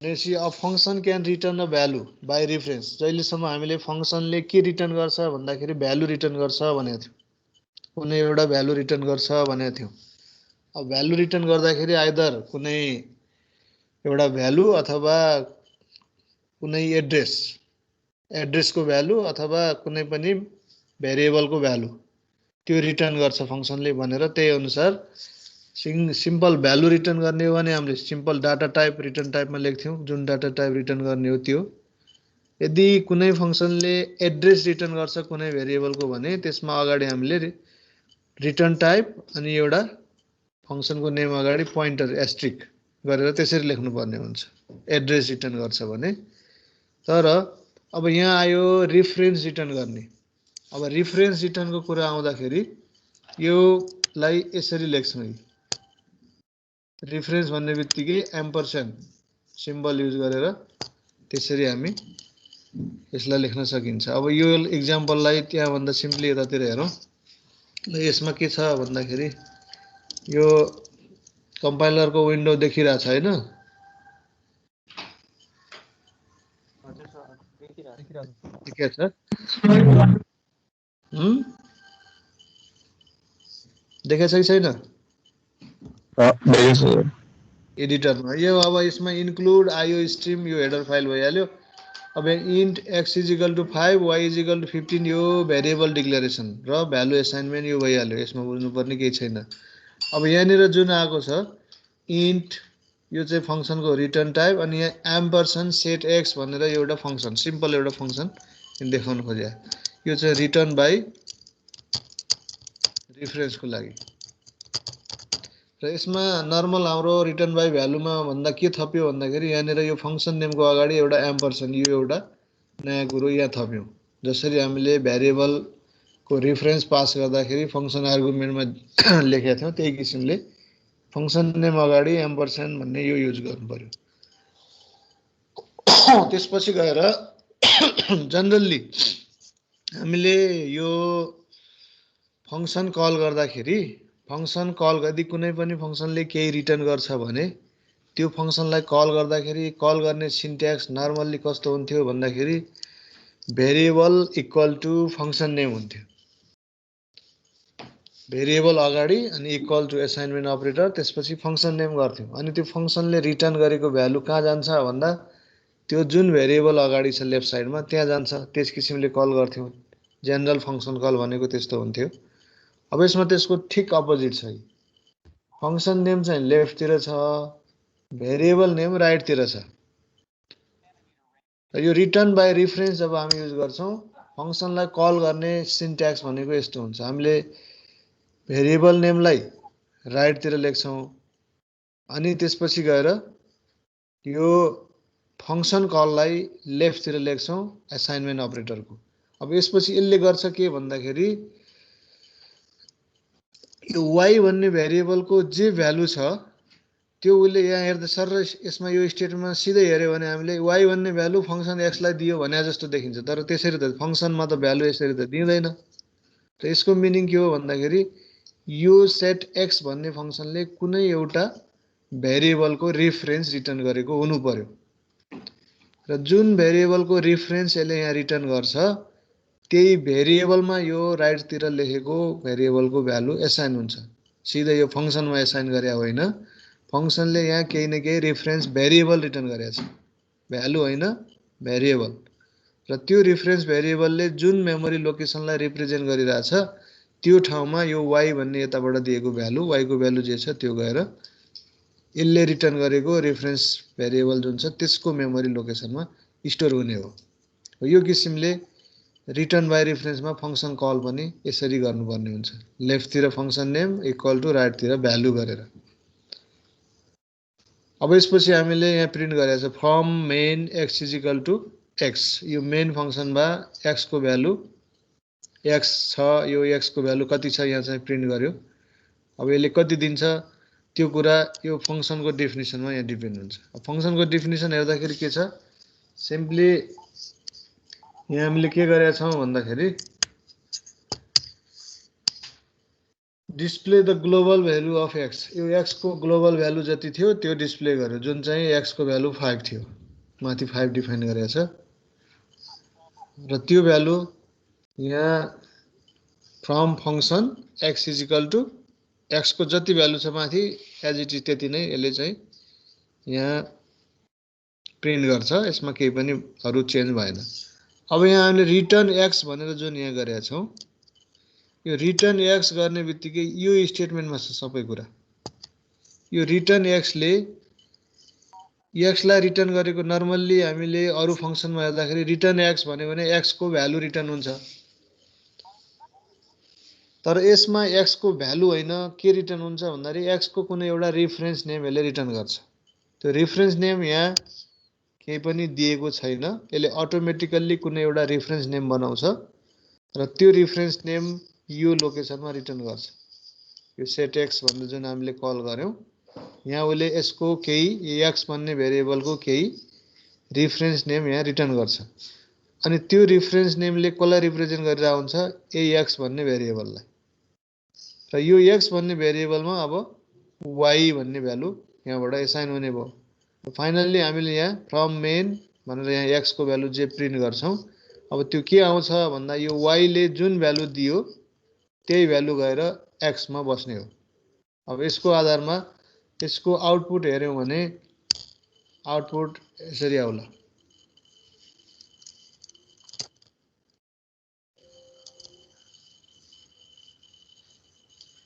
भनेपछि a function can return a value by reference. जहिलेसम्म हामीले फंक्सनले के रिटर्न गर्छ भन्दाखेरि भ्यालु रिटर्न गर्छ भनेको थियो, कुनै एउटा भ्यालु रिटर्न गर्छ भनेको थियो। अब भ्यालु रिटर्न गर्दाखेरि आइदर कुनै एउटा भ्यालु अथवा कुनै एड्रेसको भ्यालु अथवा कुनै पनि भेरिएबलको भ्यालु त्यो रिटर्न गर्छ फंक्सनले भनेर त्यही अनुसार सिम्पल भ्यालु रिटर्न गर्ने हो भने हामीले सिम्पल डाटा टाइप रिटर्न टाइपमा लेख्थ्यौँ, जुन डाटा टाइप रिटर्न गर्ने हो त्यो। यदि कुनै फंक्सनले एड्रेस रिटर्न गर्छ कुनै भेरिएबलको भने त्यसमा अगाडि हामीले रिटर्न टाइप अनि एउटा फंक्सनको नेम अगाडि पोइन्टर एस्ट्रिक गरेर त्यसरी लेख्नुपर्ने हुन्छ एड्रेस रिटर्न गर्छ भने। तर अब यहाँ आयो रिफरेन्स रिटर्न गर्ने। अब रिफरेन्स रिटर्नको कुरा आउँदाखेरि योलाई यसरी लेख्छौँ। रिफरेन्स भन्ने बित्तिकै एम्परसेन्ड सिम्बल युज गरेर त्यसरी हामी यसलाई लेख्न सकिन्छ। अब यो इक्जाम्पललाई त्यहाँभन्दा सिम्पली यतातिर हेरौँ। यसमा के छ भन्दाखेरि यो कम्पाइलरको विन्डो देखिरहेछ हैन? के छ? देखेछ कि छैन? एडिटरमा यो अब यसमा इन्क्लुड आयो स्ट्रिम यो हेडर फाइल भइहाल्यो। अब int x equal to 5 y equal to 15 यो भेरिएबल डिक्लेरेसन र भ्यालु एसाइनमेन्ट यो भइहाल्यो। यसमा बुझ्नुपर्ने केही छैन। अब यहाँनिर जुन आएको छ इन्ट यो चाहिँ फंक्सनको रिटर्न टाइप अनि यहाँ एम्परसेन्ड सेट x भनेर एउटा फंक्सन सिम्पल एउटा फंक्सन देखाउन खोजे। यो चाहिँ रिटर्न बाई रिफरेन्सको लागि र यसमा नर्मल हाम्रो रिटर्न बाई भ्यालुमा भन्दा के थप्यो भन्दाखेरि यहाँनिर यो फंक्सन नेमको अगाडि एउटा एम्परसेन्ड यो एउटा नयाँ कुरो यहाँ थप्यौँ। जसरी हामीले भेरिएबलको रिफरेन्स पास गर्दाखेरि फंक्सन आर्गुमेन्टमा लेखेका थियौँ त्यही किसिमले फंक्सन नेम अगाडि एम्परसेन्ड भन्ने यो युज गर्नु पर्यो। त्यसपछि गएर जनरली हामीले यो फंक्सन कल गर्दाखेरि फंक्सन कल यदि कुनै पनि फंक्सनले केही रिटर्न गर्छ भने त्यो फंक्सनलाई कल गर्दाखेरि कल गर्ने सिन्ट्याक्स नर्मल्ली कस्तो हुन्थ्यो भन्दाखेरि variable equal to function name हुन्थ्यो। भेरिएबल अगाडि अनि इक्वल टु एसाइनमेन्ट अपरेटर त्यसपछि फंक्सन नेम गर्थ्यौँ अनि त्यो फंक्सनले रिटर्न गरेको भ्यालु कहाँ जान्छ भन्दा त्यो जुन भेरिएबल अगाडि छ लेफ्ट साइडमा त्यहाँ जान्छ। त्यस किसिमले कल गर्थ्यौँ। जेनरल फंक्सन कल भनेको त्यस्तो हुन्थ्यो। अब यसमा त्यसको ठिक अपोजिट छ। फंक्सन नेम चाहिँ लेफ्टतिर छ, भेरिएबल नेम राइटतिर छ। यो रिटर्न बाई रिफरेन्स जब हामी युज गर्छौँ फंक्सनलाई कल गर्ने सिन्ट्याक्स भनेको यस्तो हुन्छ। हामीले भेरिएबल नेमलाई राइटतिर लेख्छौँ अनि त्यसपछि गएर यो फंक्सन कललाई लेफ्टतिर लेख्छौँ एसाइनमेन्ट अपरेटरको। अब यसपछि यसले गर्छ के भन्दाखेरि यो y भन्ने भेरिएबलको जे भ्यालु छ त्यो उसले यहाँ हेर्दा सर यसमा यो स्टेटमेन्टमा सिधै हेर्यो भने हामीले y भन्ने भ्यालु फंक्सन x लाई दियो भने जस्तो देखिन्छ। तर त्यसरी त फंक्सनमा त भ्यालु यसरी त दिँदैन। र यसको मिनिङ के हो भन्दाखेरि यो सेट x भन्ने फंक्सनले कुनै एउटा भेरिएबलको रिफरेन्स रिटर्न गरेको हुनु पर्यो र जुन भेरिएबलको रिफरेन्स यसले यहाँ रिटर्न गर्छ त्यही भेरिएबलमा यो राइटतिर लेखेको भेरिएबलको भ्यालु एसाइन हुन्छ। सिधै यो फंक्सनमा एसाइन गरे होइन, फंक्सनले यहाँ केही न केही रिफरेन्स भेरिएबल रिटर्न गरेको छ, भ्यालु होइन भेरिएबल। र त्यो रिफरेन्स भेरिएबलले जुन मेमोरी लोकेसनलाई रिप्रेजेन्ट गरिरहेछ त्यो ठाउँमा यो y भन्ने यताबाट दिएको भ्यालु y को भ्यालु जे छ त्यो गएर यसले रिटर्न गरेको रेफरेन्स भेरिएबल जुन छ त्यसको मेमोरी लोकेसनमा स्टोर हुने हो। यो किसिमले रिटर्न बाई रेफरेन्समा फंक्सन कल पनि यसरी गर्नुपर्ने हुन्छ। लेफ्टतिर फंक्सन नेम इक्वल टु राइटतिर भ्यालु गरेर। अब यसपछि हामीले यहाँ प्रिन्ट गरेको छ from main x equal to x। यो मेन फंक्सनमा x को भ्यालु x छ, यो x को भ्यालु कति छ यहाँ चाहिँ प्रिन्ट गर्यो। अब यसले कति दिन्छ त्यो कुरा यो फंक्सनको डेफिनेसनमा यहाँ डिपेन्ड हुन्छ। अब फंक्सनको डेफिनेसन हेर्दाखेरि के छ सिम्पली यहाँ हामीले के गरेका छौं भन्दाखेरि display the global value of x, यो एक्स को ग्लोबल भ्यालु जति थियो त्यो डिस्प्ले गर्यो, जुन चाहिँ एक्स को भ्यालु 5 थियो, माथि 5 डिफाइन गरेको छ र त्यो भ्यालु यहाँ from function x is equal to x को जति भ्यालु छ माथि एज इट इज त्यति नै यसले चाहिँ यहाँ प्रिन्ट गर्छ, यसमा केही पनि अरु चेन्ज भएन। अब यहाँ हामीले रिटर्न एक्स भनेर जुन यहाँ गरेका छौं, यो रिटर्न एक्स गर्ने बित्तिकै यो स्टेटमेन्टमा छ सबै कुरा। यो रिटर्न एक्स ले एक्स लाई रिटर्न गरेको नर्मल्ली हामीले अरु फंक्सनमा हेर्दाखेरि रिटर्न एक्स भन्यो भने एक्स को भ्यालु रिटर्न हुन्छ, तर यसमा एक्स को भ्यालु होइन के रिटर्न हुन्छ भन्दाखेरि एक्स को कुनै एउटा रेफरेन्स नेम यसले रिटर्न गर्छ। त्यो रेफरेन्स नेम यहाँ केही पनि दिएको छैन, यसले अटोमेटिकल्ली कुनै एउटा रेफरेन्स नेम बनाउँछ र त्यो रेफरेन्स नेम यो लोकेसनमा रिटर्न गर्छ। यो सेट एक्स भनेर जुन हामीले कल गर्यौं, यहाँ उसले यसको केही एक्स भन्ने भेरिएबलको केही रेफरेन्स नेम यहाँ रिटर्न गर्छ, अनि त्यो रेफरेन्स नेमले कसलाई रिप्रेजेन्ट गरिरहेको हुन्छ, एक्स भन्ने भेरिएबललाई। र यो एक्स भन्ने भेरिएबलमा अब वाई भन्ने भ्यालु यहाँबाट एसाइन हुने भयो। फाइनल्ली हामीले यहाँ फ्रम मेन भनेर यहाँ एक्स को भ्यालु जे प्रिन्ट गर्छौं, अब त्यो के आउँछ भन्दा यो वाई ले जुन भ्यालु दियो त्यही भ्यालु गएर एक्स मा बस्ने हो। अब यसको आधारमा यसको आउटपुट हेर्यौं भने आउटपुट यसरी आउला।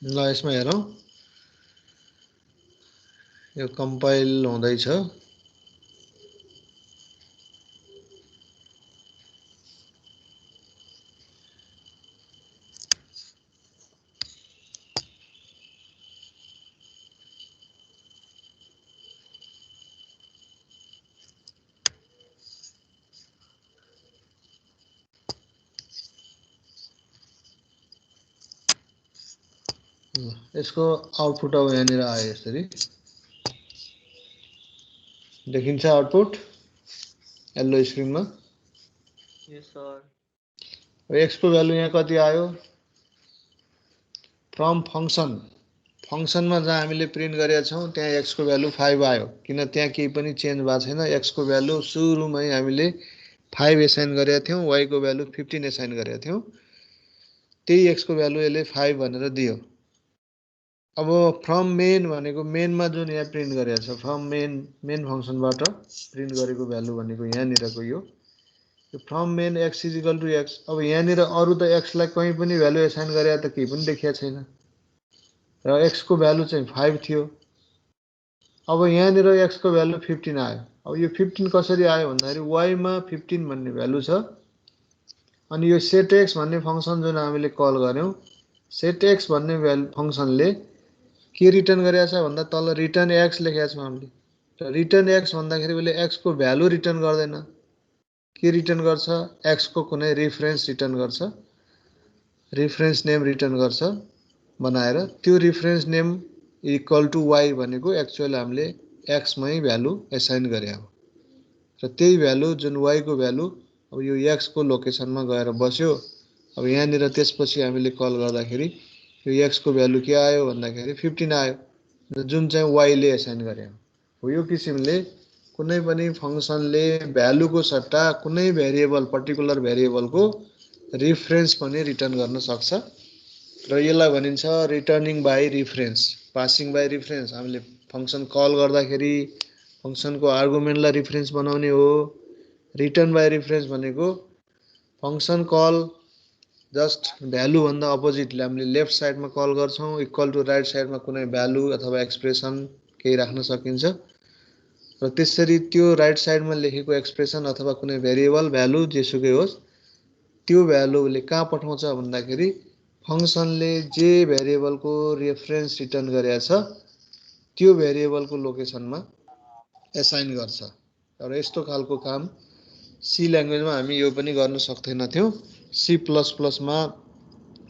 ल यसमा हेरौं, यो कम्पाइल हुँदैछ। यसको आउटपुट अब यहाँनिर आयो, यसरी देखिन्छ आउटपुट येलो स्क्रिनमा। यस सर। अब एक्स को भ्यालु यहाँ कति आयो, फ्रम फंक्सन फंक्सनमा जहाँ हामीले प्रिन्ट गरेका छौं त्यहाँ एक्स को भ्यालु 5 आयो, किन त्यहाँ केही पनि चेन्ज भएको छैन। एक्स को भ्यालु सुरुमै हामीले 5 एसाइन गरेका थियौं, वाई को भ्यालु 15 एसाइन गरेका थियौं, त्यही एक्स को भ्यालु यसले 5 भनेर दियो। अब फ्रम मेन भनेको मेनमा जुन यहाँ प्रिन्ट गरेको छ, फ्रम मेन फंक्सनबाट प्रिन्ट गरेको भ्यालु भनेको यहाँनिरको यो from main x is equal to x. अब यहाँनिर अरु त एक्स लाई कहीँ पनि भ्यालु एसाइन गरे त केही पनि देखिया छैन र एक्स को भ्यालु चाहिँ 5 थियो। अब यहाँनिर एक्स को भ्यालु 15 आयो। अब यो 15 कसरी आयो भन्दाखेरि वाई मा 15 भन्ने भ्यालु छ, अनि यो सेट एक्स भन्ने फंक्सन जुन हामीले कल गर्यौं, सेट एक्स भन्ने फंक्सनले के रिटर्न गरेको छ भन्दा तल रिटर्न एक्स लेखेको छौं हामीले। र रिटर्न एक्स भन्दाखेरि उसले एक्स को भ्यालु रिटर्न गर्दैन, के रिटर्न गर्छ, एक्स को कुनै रेफरेन्स रिटर्न गर्छ, रेफरेन्स नेम रिटर्न गर्छ बनाएर। त्यो reference name equal to y भनेको एक्चुअल हामीले एक्स मै भ्यालु एसाइन गरे हो र त्यही भ्यालु जुन वाई को भ्यालु अब यो एक्स को लोकेसनमा गएर बस्यो। अब यहाँनिर त्यसपछि हामीले कल गर्दाखेरि यो एक्स को भ्यालु के आयो भन्दाखेरि 15 आयो, जुन चाहिँ वाई ले एसाइन गरे हो। यो किसिमले कुनै पनि फंक्सनले भ्यालु को सट्टा कुनै भेरिएबल पर्टिकुलर भेरिएबल को रेफरेन्स पनि रिटर्न गर्न सक्छ र यसलाई भनिन्छ returning by reference, passing by reference. हामीले फंक्सन कल गर्दाखेरि फंक्सनको आर्गुमेन्टलाई रेफरेन्स बनाउने हो। रिटर्न बाइ रेफरेन्स भनेको फंक्सन कल जस्ट भ्यालु भन्दा अपोजिटले हामीले लेफ्ट साइडमा कल गर्छौं, इक्वल टु राइट साइडमा कुनै भ्यालु अथवा एक्सप्रेसन केही राख्न सकिन्छ र त्यसरी त्यो राइट साइडमा लेखेको एक्सप्रेसन अथवा कुनै भेरिएबल भ्यालु जेसुकै होस् त्यो भ्यालुले कहाँ पठाउँछ भन्दाखेरि फंक्सनले जे भेरिएबलको रेफरेन्स रिटर्न गरेको छ त्यो भेरिएबलको लोकेसनमा एसाइन गर्छ। र यस्तो खालको काम सी ल्याङ्ग्वेजमा हामी यो पनि गर्न सक्दैनथ्यौं। C++ मा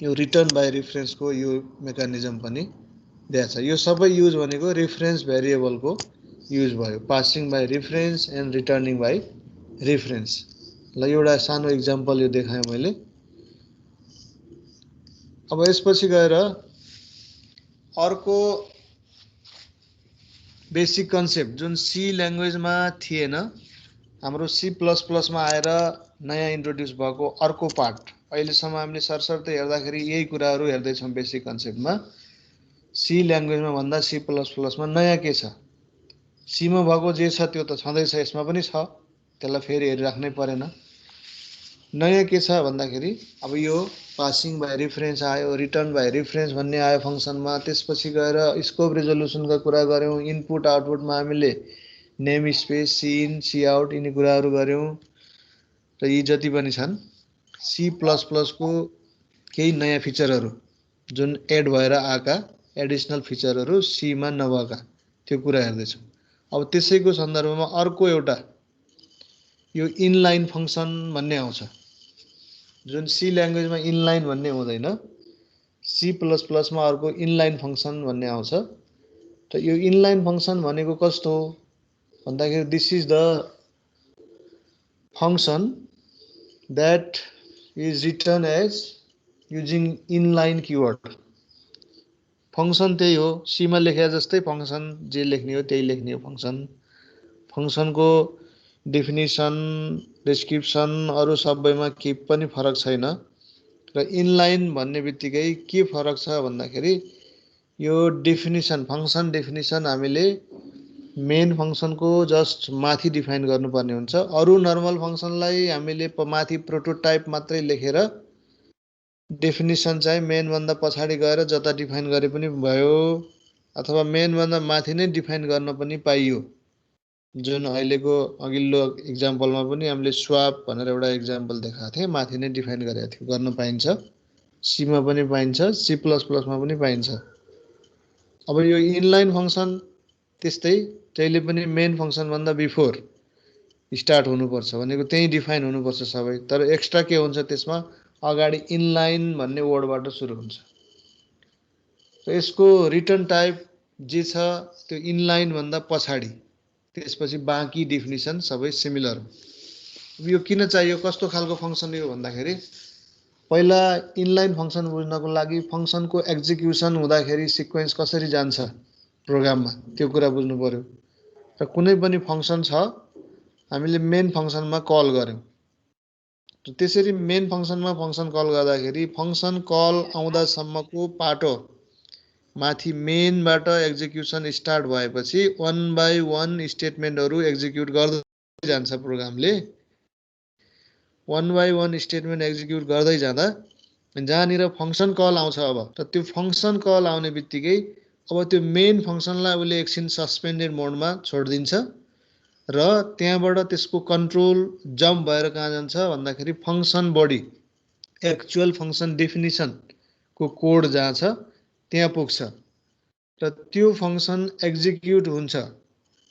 यो रिटर्न बाइ रेफरेन्सको यो मेकानिजम पनि दिएको छ। यो सबै युज भनेको रेफरेन्स भेरिएबलको युज भयो, passing by reference and returning by reference. ल एउटा सानो इक्जाम्पल यो देखाएँ मैले। अब यसपछि गएर अर्को बेसिक कन्सेप्ट जुन सी ल्याङ्ग्वेजमा थिएन, हाम्रो C++ मा आएर नयाँ इन्ट्रोड्युस भएको अर्को पार्ट। अहिलेसम्म हामीले सरसर्ती हेर्दाखेरि यही कुराहरू हेर्दैछौँ बेसिक कन्सेप्टमा। सी ल्याङ्ग्वेजमा भन्दा C++ मा नयाँ के छ? सीमा भएको जे छ त्यो त छँदैछ, यसमा पनि छ, त्यसलाई फेरि हेरिराख्नै परेन। नयाँ के छ भन्दाखेरि अब यो पासिङ बाई रिफरेन्स आयो, रिटर्न बाई रिफरेन्स भन्ने आयो फङ्सनमा। त्यसपछि गएर स्कोप रिजोल्युसनका कुरा गऱ्यौँ। इनपुट आउटपुटमा हामीले नेम स्पेस, सिइन, सिआउट यिनी कुराहरू गऱ्यौँ। र यी जति पनि छन् C++ को केही नयाँ फिचरहरू जुन एड भएर आएका एडिसनल फिचरहरू सीमा नभएका, त्यो कुरा हेर्दैछौँ। अब त्यसैको सन्दर्भमा अर्को एउटा यो इनलाइन फङ्सन भन्ने आउँछ, जुन सी ल्याङ्ग्वेजमा इनलाइन भन्ने हुँदैन, C++ मा अर्को इनलाइन फङ्सन भन्ने आउँछ। र यो इनलाइन फङ्सन भनेको कस्तो हो भन्दाखेरि this is the function that is return as using inline keyword. Function त्यही हो, सीमा लेखे जस्तै फङ्सन जे लेख्ने हो त्यही लेख्ने हो फङ्सन। फङ्सनको डेफिनिसन, डिस्क्रिप्सन अरू सबैमा केही पनि फरक छैन। र इनलाइन भन्ने बित्तिकै के फरक छ भन्दाखेरि यो डेफिनिसन, फङ्सन डेफिनिसन हामीले मेन फङ्सनको जस्ट माथि डिफाइन गर्नुपर्ने हुन्छ। अरू नर्मल फङ्सनलाई हामीले माथि प्रोटोटाइप मात्रै लेखेर डेफिनिसन चाहिँ मेनभन्दा पछाडि गएर जता डिफाइन गरे पनि भयो, अथवा मेनभन्दा माथि नै डिफाइन गर्न पनि पाइयो। जुन अहिलेको अघिल्लो इक्जाम्पलमा पनि हामीले स्वाप भनेर एउटा इक्जाम्पल देखाएको थिएँ, माथि नै डिफाइन गरेको थियो, गर्न पाइन्छ। सीमा पनि पाइन्छ, C++ मा पनि पाइन्छ। अब यो इनलाइन फङ्सन त्यस्तै, जहिले पनि मेन फङ्सनभन्दा बिफोर स्टार्ट हुनुपर्छ, भनेको त्यही डिफाइन हुनुपर्छ सबै। तर एक्स्ट्रा के हुन्छ त्यसमा, अगाडि इनलाइन भन्ने वर्डबाट सुरु हुन्छ। र यसको रिटर्न टाइप जे छ त्यो इनलाइन भन्दा पछाडि, त्यसपछि बाँकी डेफिनिसन सबै सिमिलर हो। यो किन चाहियो, कस्तो खालको फङ्सन हो भन्दाखेरि, पहिला इनलाइन फङ्सन बुझ्नको लागि फङ्सनको एक्जिक्युसन हुँदाखेरि सिक्वेन्स कसरी जान्छ प्रोग्राममा त्यो कुरा बुझ्नु पर्यो। र कुनै पनि फङ्सन छ हामीले मेन फङ्सनमा कल गऱ्यौँ, त्यसरी मेन फङ्सनमा फङ्सन कल गर्दाखेरि फङ्सन कल आउँदासम्मको पाटो माथि मेनबाट एक्जिक्युसन स्टार्ट भएपछि 1 बाई 1 स्टेटमेन्टहरू एक्जिक्युट गर्दै जान्छ प्रोग्रामले। 1 बाई 1 स्टेटमेन्ट एक्जिक्युट गर्दै जाँदा जहाँनिर फङ्सन कल आउँछ, अब त त्यो फङ्सन कल आउने बित्तिकै अब त्यो मेन फङ्सनलाई उसले एकछिन सस्पेन्डेड मोडमा छोडिदिन्छ र त्यहाँबाट त्यसको कन्ट्रोल जम्प भएर कहाँ जान्छ भन्दाखेरि फङ्सन बडी, एक्चुअल फङ्सन डेफिनिसनको कोड जहाँ छ त्यहाँ पुग्छ। र त्यो फङ्सन एक्जिक्युट हुन्छ,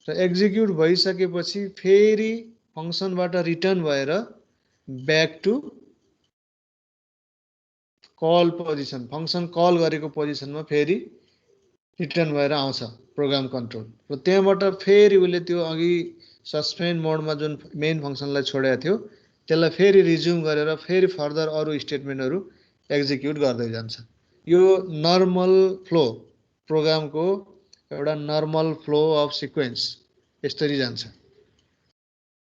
र एक्जिक्युट भइसकेपछि फेरि फङ्सनबाट रिटर्न भएर back to call position, function call गरेको पोजिसनमा फेरि रिटर्न भएर आउँछ प्रोग्राम कन्ट्रोल। र त्यहाँबाट फेरि उसले त्यो अघि सस्पेन्ड मोडमा जुन मेन फङ्सनलाई छोडेको थियो त्यसलाई फेरि रिज्युम गरेर फेरि फर्दर अरू स्टेटमेन्टहरू एक्जिक्युट गर्दै जान्छ। यो नर्मल फ्लो, प्रोग्रामको एउटा नर्मल फ्लो अफ सिक्वेन्स यसरी जान्छ।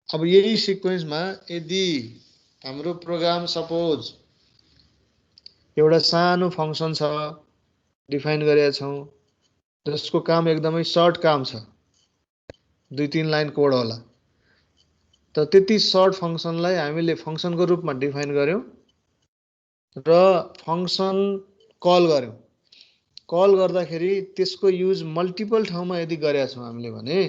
अब यही सिक्वेन्समा यदि हाम्रो प्रोग्राम सपोज एउटा सानो फङ्सन छ डिफाइन गरेका छौँ, जसको काम एकदमै सर्ट काम छ, 2-3 लाइन कोड होला, त त्यति सर्ट फङ्सनलाई हामीले फङ्सनको रूपमा डिफाइन गऱ्यौँ र फङ्सन कल गऱ्यौँ। कल गर्दाखेरि त्यसको युज मल्टिपल ठाउँमा यदि गरेका छौँ हामीले भने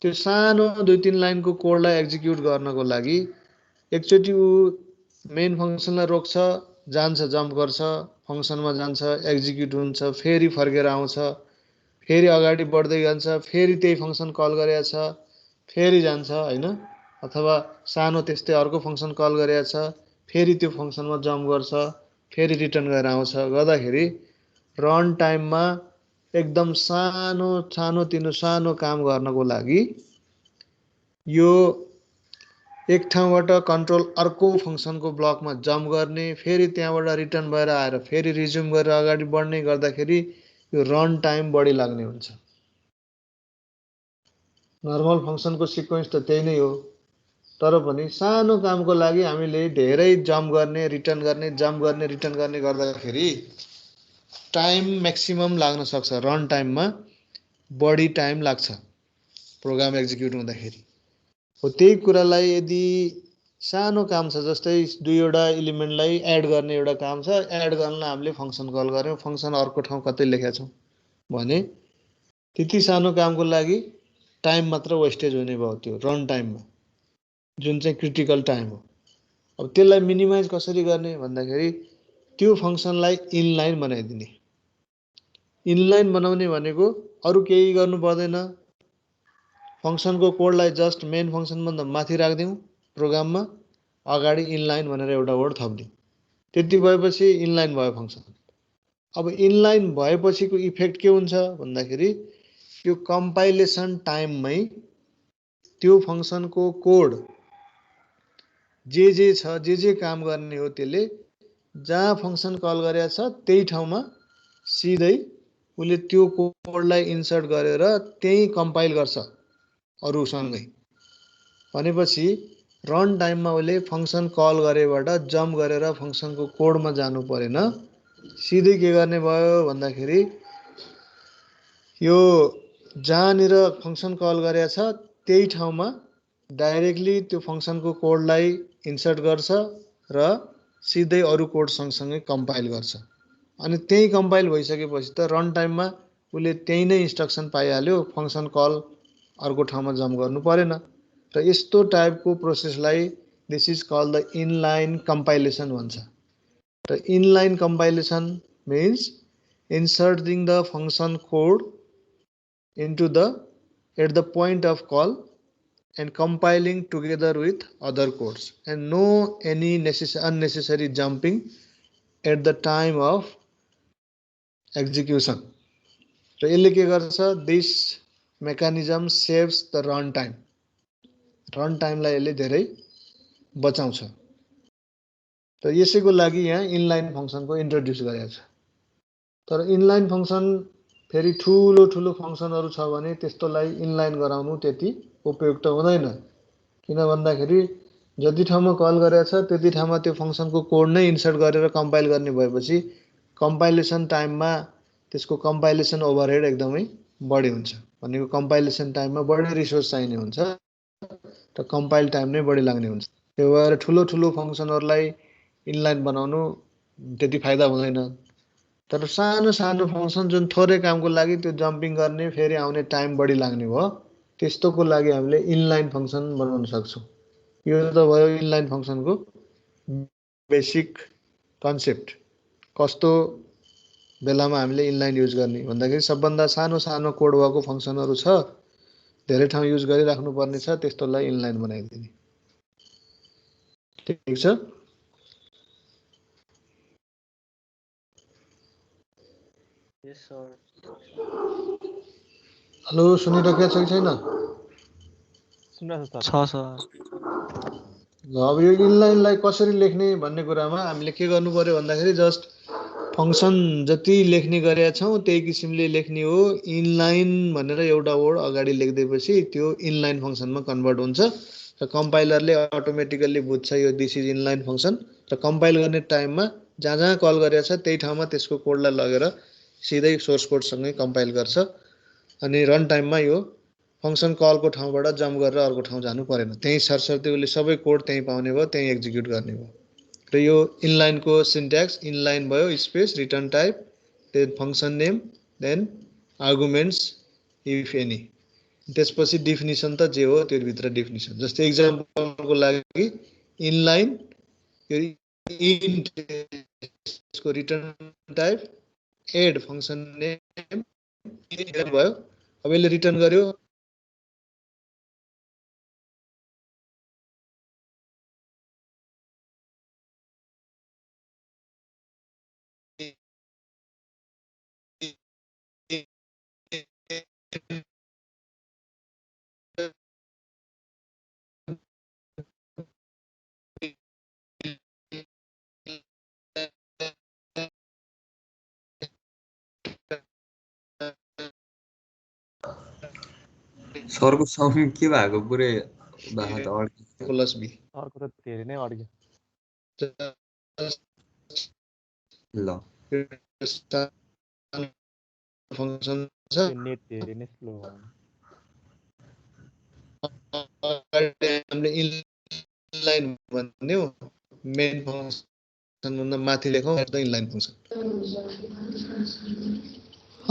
त्यो सानो 2-3 लाइनको कोडलाई एक्जिक्युट गर्नको लागि एकचोटि ऊ मेन फङ्सनलाई रोक्छ, जान्छ, जम्प गर्छ, फङ्सनमा जान्छ, एक्जिक्युट हुन्छ, फेरि फर्केर आउँछ, फेरि अगाडि बढ्दै जान्छ, फेरि त्यही फङ्सन कल गरेको छ, फेरि जान्छ होइन, अथवा सानो त्यस्तै अर्को फङ्सन कल गरेको छ, फेरि त्यो फङ्सनमा जम्प गर्छ, फेरि रिटर्न गरेर आउँछ, गर्दाखेरि रन टाइममा एकदम सानो काम गर्नको लागि यो एक ठाउँबाट कन्ट्रोल अर्को फङ्सनको ब्लकमा जम्प गर्ने, फेरि त्यहाँबाट रिटर्न भएर आएर फेरि रिज्युम गरेर अगाडि बढ्ने गर्दाखेरि यो रन टाइम बढी लाग्ने हुन्छ। नर्मल फङ्सनको सिक्वेन्स त त्यही नै हो, तर पनि सानो कामको लागि हामीले धेरै जम्प गर्ने, रिटर्न गर्ने, जम्प गर्ने, रिटर्न गर्ने गर्दाखेरि टाइम म्याक्सिमम लाग्न सक्छ। रन टाइममा बढी टाइम लाग्छ प्रोग्राम एक्जिक्युट हुँदाखेरि। हो त्यही कुरालाई यदि सानो काम छ, जस्तै दुईवटा इलिमेन्टलाई एड गर्ने एउटा काम छ, एड गर्नलाई हामीले फङ्सन कल गऱ्यौँ, फङ्सन अर्को ठाउँ कतै लेखेका छौँ भने त्यति सानो कामको लागि टाइम मात्र वेस्टेज हुने भयो त्यो रन टाइममा, जुन चाहिँ क्रिटिकल टाइम हो। अब त्यसलाई मिनिमाइज कसरी गर्ने भन्दाखेरि त्यो फङ्सनलाई इनलाइन बनाइदिने। इनलाइन बनाउने भनेको अरू केही गर्नु पर्दैन, फङ्सनको कोडलाई जस्ट मेन फङ्सनभन्दा माथि राखिदिउँ प्रोग्राममा, अगाडि इनलाइन भनेर एउटा वर्ड थपिदिउँ, त्यति भएपछि इनलाइन भयो फङ्सन। अब इनलाइन भएपछिको इफेक्ट के हुन्छ भन्दाखेरि यो कम्पाइलेसन टाइममै त्यो फङ्सनको कोड जे छ, जे काम गर्ने हो, त्यसले जहाँ फङ्सन कल गरेको छ त्यही ठाउँमा सिधै उसले त्यो कोडलाई इन्सर्ट गरेर त्यही कम्पाइल गर्छ अरूसँगै। भनेपछि रन टाइममा उसले फङ्सन कल गरेबाट जम्प गरेर फङ्सनको कोडमा जानु परेन, सिधै के गर्ने भयो भन्दाखेरि यो जहाँनिर फङ्सन कल गरेको छ त्यही ठाउँमा डाइरेक्टली त्यो फङ्सनको कोडलाई इन्सर्ट गर्छ र सिधै अरू कोड सँगसँगै कम्पाइल गर्छ। अनि त्यही कम्पाइल भइसकेपछि त रन टाइममा उसले त्यही नै इन्स्ट्रक्सन पाइहाल्यो, फङ्सन कल अर्को ठाउँमा जम्प गर्नु परेन। र यस्तो टाइपको प्रोसेसलाई this is called the inline compilation भन्छ। र inline compilation means inserting the function code into the at the point of call and compiling together with other codes and no any unnecessary jumping at the time of execution. र यसले के गर्छ, this mechanism saves the run time, run टाइमलाई यसले धेरै बचाउँछ। र यसैको लागि यहाँ इनलाइन फङ्सनको इन्ट्रोड्युस गरेको छ। तर इनलाइन फङ्सन फेरि ठुलो ठुलो फङ्सनहरू छ भने त्यस्तोलाई इनलाइन गराउनु त्यति उपयुक्त हुँदैन, किन भन्दाखेरि जति ठाउँमा कल गरेको छ त्यति ठाउँमा त्यो फङ्सनको कोड नै इन्सर्ट गरेर कम्पाइल गर्ने भएपछि कम्पाइलेसन टाइममा त्यसको कम्पाइलेसन ओभरहेड एकदमै बढी हुन्छ। भनेको कम्पाइलेसन टाइममा बढी रिसोर्स चाहिने हुन्छ र कम्पाइल टाइम नै बढी लाग्ने हुन्छ। त्यो भएर ठुलो ठुलो फङ्सनहरूलाई इनलाइन बनाउनु त्यति फाइदा हुँदैन। तर सानो सानो फङ्सन जुन थोरै कामको लागि त्यो जम्पिङ गर्ने फेरि आउने टाइम बढी लाग्ने भयो, त्यस्तोको लागि हामीले इनलाइन फङ्सन बनाउन सक्छौँ। यो त भयो इनलाइन फङ्सनको बेसिक कन्सेप्ट। कस्तो बेलामा हामीले इनलाइन युज गर्ने भन्दाखेरि सबभन्दा सानो सानो कोड भएको फङ्सनहरू छ, धेरै ठाउँ युज गरिराख्नु पर्ने छ, त्यस्तोलाई इनलाइन बनाइदिने। ठिक छ। Yes, sir. हेलो, सुनिरहेको छ कि छैन? छ सर। अब यो इनलाइनलाई कसरी लेख्ने भन्ने कुरामा हामीले के गर्नु पर्यो भन्दाखेरि जस्ट फङ्सन जति लेख्ने गरेका छौँ त्यही किसिमले लेख्ने हो। इनलाइन भनेर एउटा वर्ड अगाडि लेखिदिएपछि त्यो इनलाइन फङ्सनमा कन्भर्ट हुन्छ र कम्पाइलरले अटोमेटिकल्ली बुझ्छ यो दिस इज इनलाइन फङ्सन र कम्पाइल गर्ने टाइममा जहाँ जहाँ कल गरेको छ त्यही ठाउँमा त्यसको कोडलाई लगेर सिधै सोर्स कोडसँगै कम्पाइल गर्छ। अनि रन टाइममा यो फङ्सन कलको ठाउँबाट जम्प गरेर अर्को ठाउँ जानु परेन, त्यहीँ सरसर्ती उसले सबै कोड त्यहीँ पाउने भयो, त्यहीँ एक्जिक्युट गर्ने भयो। र यो इनलाइनको सिन्ट्याक्स इनलाइन भयो, space return type, then function name, then arguments if any, त्यसपछि डिफिनिसन त जे हो त्योभित्र डिफिनिसन। जस्तै इक्जाम्पलको लागि इनलाइन यो इन्ट यसको return type and function name भयो। अब यसले रिटर्न गर्यो सरको साउन्ड के भएको पुरै भएको त अड्किन्छ। प्लस बी अर्को त धेरै नै अड्क्यो। ल फंक्शन छ त्यो नेट धेरै नै स्लो भयो। हामीले इनलाइन भन्ने मेन फंक्शन भन्दा माथि लेखौँ त इनलाइन फंक्शन।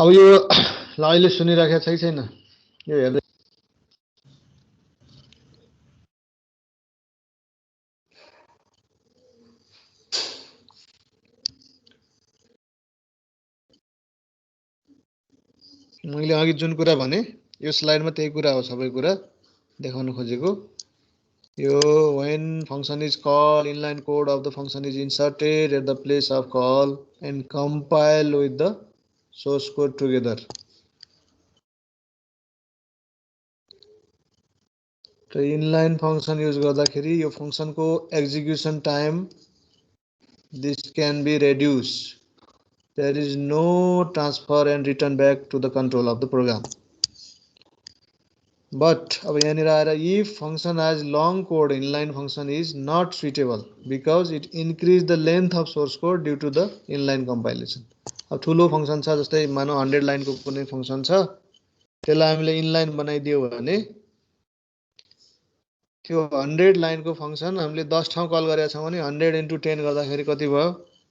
अब यो ल अहिले सुनिराखेको छ कि छैन यो हेर्दै मैले अघि जुन कुरा भने यो स्लाइडमा त्यही कुरा हो सबै कुरा देखाउन खोजेको यो when function is called inline code of the function is inserted at the place of call and compile with the source code together. तो inline function use गर्दाखेरि यो function को execution time this can be reduced. There is no transfer and return back to the control of the program. But अब यहाँनिर आएर if function has long code inline function is not suitable because it increase the length of source code due to the inline compilation. अब ठुलो function छ जस्तै मानौ 100 लाइनको कुनै फंक्शन छ त्यसलाई हामीले इनलाइन बनाइदियो भने त्यो 100 लाइनको फंक्शन हामीले 10 ठाउँ कल गरेका छौं भने 100 into 10 गर्दाखेरि कति भयो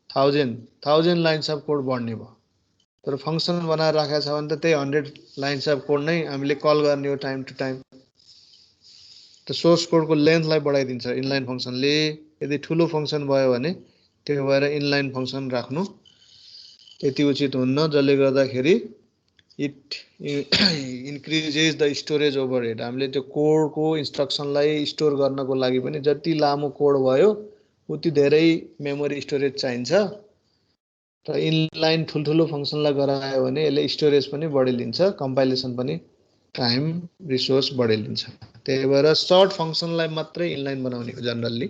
1000 लाइन्स अफ कोड बढ्ने भयो तर फंक्शन बनाएर राखेको छ भने त त्यही 100 लाइन्स अफ कोड नै हामीले कल गर्ने हो टाइम टु टाइम त सोर्स कोडको लेन्थलाई बढाइदिन्छ इनलाइन फंक्शनले यदि ठुलो फंक्शन भयो भने त्यो भएर इनलाइन फंक्शन राख्नु त्यति उचित हुन्न जसले गर्दाखेरि it increases the storage overhead हामीले त्यो कोडको इन्स्ट्रक्सनलाई स्टोर गर्नको लागि पनि जति लामो कोड भयो उति धेरै मेमोरी स्टोरेज चाहिन्छ त इनलाइन ठुलठुलो फंक्शनलाई गरायो भने यसले स्टोरेज पनि बढी लिन्छ कम्पाइलेसन पनि टाइम रिसोर्स बढी लिन्छ त्यही भएर सर्ट फंक्शनलाई मात्रै इनलाइन बनाउने हो जनरली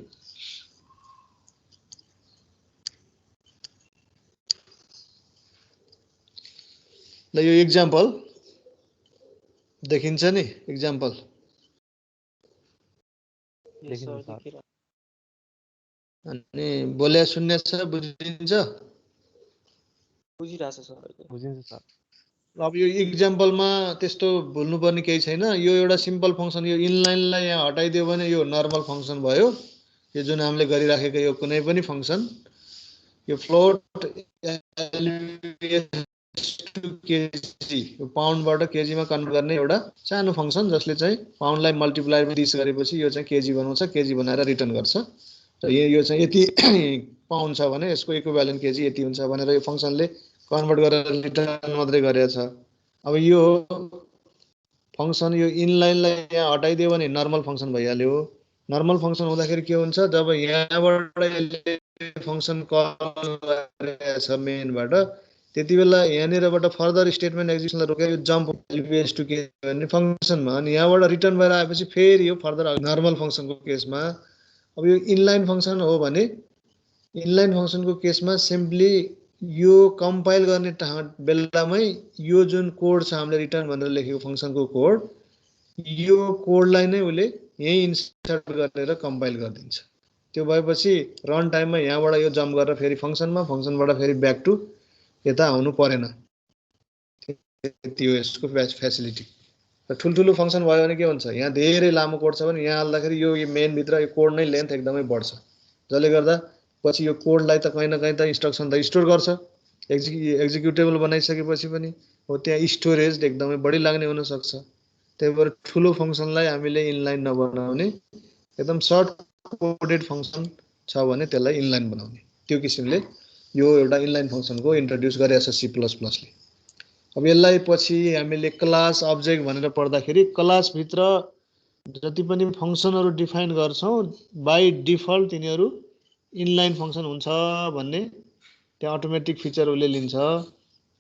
ल यो एक्जाम्पल देखिन्छ नि एक्जाम्पल अनि बोले सुन्ने छ बुझिन्छ बुझिरहेछ सर बुझिन्छ सर अब यो एक्जाम्पलमा त्यस्तो भुल्नुपर्ने केही छैन यो एउटा सिम्पल फंक्शन यो इनलाइनलाई यहाँ हटाइदियो भने यो नर्मल फंक्शन भयो यो जुन हामीले गरिराखेको यो कुनै पनि फंक्शन यो फ्लोट केजी यो पाउन्डबाट केजीमा कन्भर्ट गर्ने एउटा सानो फंक्शन जसले चाहिँ पाउन्डलाई मल्टिप्लाई बाइ 30 गरेपछि यो चाहिँ केजी बनाउँछ केजी बनाएर रिटर्न गर्छ र यो चाहिँ यति पाउन्ड छ भने यसको इक्विभ्यालेन्ट केजी यति हुन्छ भनेर यो फंक्शनले कन्भर्ट गरेर रिटर्न मात्रै गरेछ अब यो फंक्शन यो इनलाइनलाई यहाँ हटाइदियो भने नर्मल फंक्शन भइहाल्यो नर्मल फंक्शन हुँदाखेरि के हुन्छ जब यहाँबाट यसले फंक्शन कल गरेछ मेनबाट त्यतिबेला यहाँनिरबाट फर्दर स्टेटमेन्ट एक्जिक्युसनलाई रोक्यो यो जम्प एलपीएस टु के भन्ने फंक्शनमा अनि यहाँबाट रिटर्न भएर आएपछि फेरि यो फर्दर नर्मल फंक्शनको केसमा अब यो इनलाइन फंक्शन हो भने इनलाइन फंक्शनको केसमा सिम्पली यो कम्पाइल गर्ने बेलामै यो जुन कोड छ हामीले रिटर्न भनेर लेखेको फंक्शनको कोड यो कोडलाई नै उले यही इन्सर्ट गरेर कम्पाइल गरिदिन्छ त्यो भएपछि रन टाइममा यहाँबाट यो जम्प गरेर फेरि फंक्शनमा फंक्शनबाट फेरि ब्याक टु यता आउनु परेन त्यो यसको फ्यासिलिटी र ठुलठुलो फंक्शन भयो भने के हुन्छ यहाँ धेरै लामो कोड छ भने यहाँ हाल्दाखेरि यो मेन भित्र यो कोड नै लेन्थ एकदमै बढ्छ जसले गर्दा पछि यो कोडलाई त कहीं न कहीं त इन्स्ट्रक्सन त स्टोर गर्छ एक्जिक्युटेबल बनाइसकेपछि पनि हो त्यहाँ स्टोरेज एकदमै बढी लाग्ने हुन सक्छ त्यही भएर ठुलो फंक्शनलाई हामीले इनलाइन नबनाउने एकदम सर्ट कोडेड फंक्शन छ भने त्यसलाई इनलाइन बनाउने त्यो किसिमले यो एउटा इनलाइन फंक्शनको इन्ट्रोड्युस गरेछ C++ ले अब यसलाई पछि हामीले क्लास अब्जेक्ट भनेर पढ्दाखेरि क्लास भित्र जति पनि फंक्शनहरु डिफाइन गर्छौं बाइ डिफल्ट तिनीहरु इनलाइन फंक्शन हुन्छ भन्ने त्यो अटोमेटिक फिचर उले लिन्छ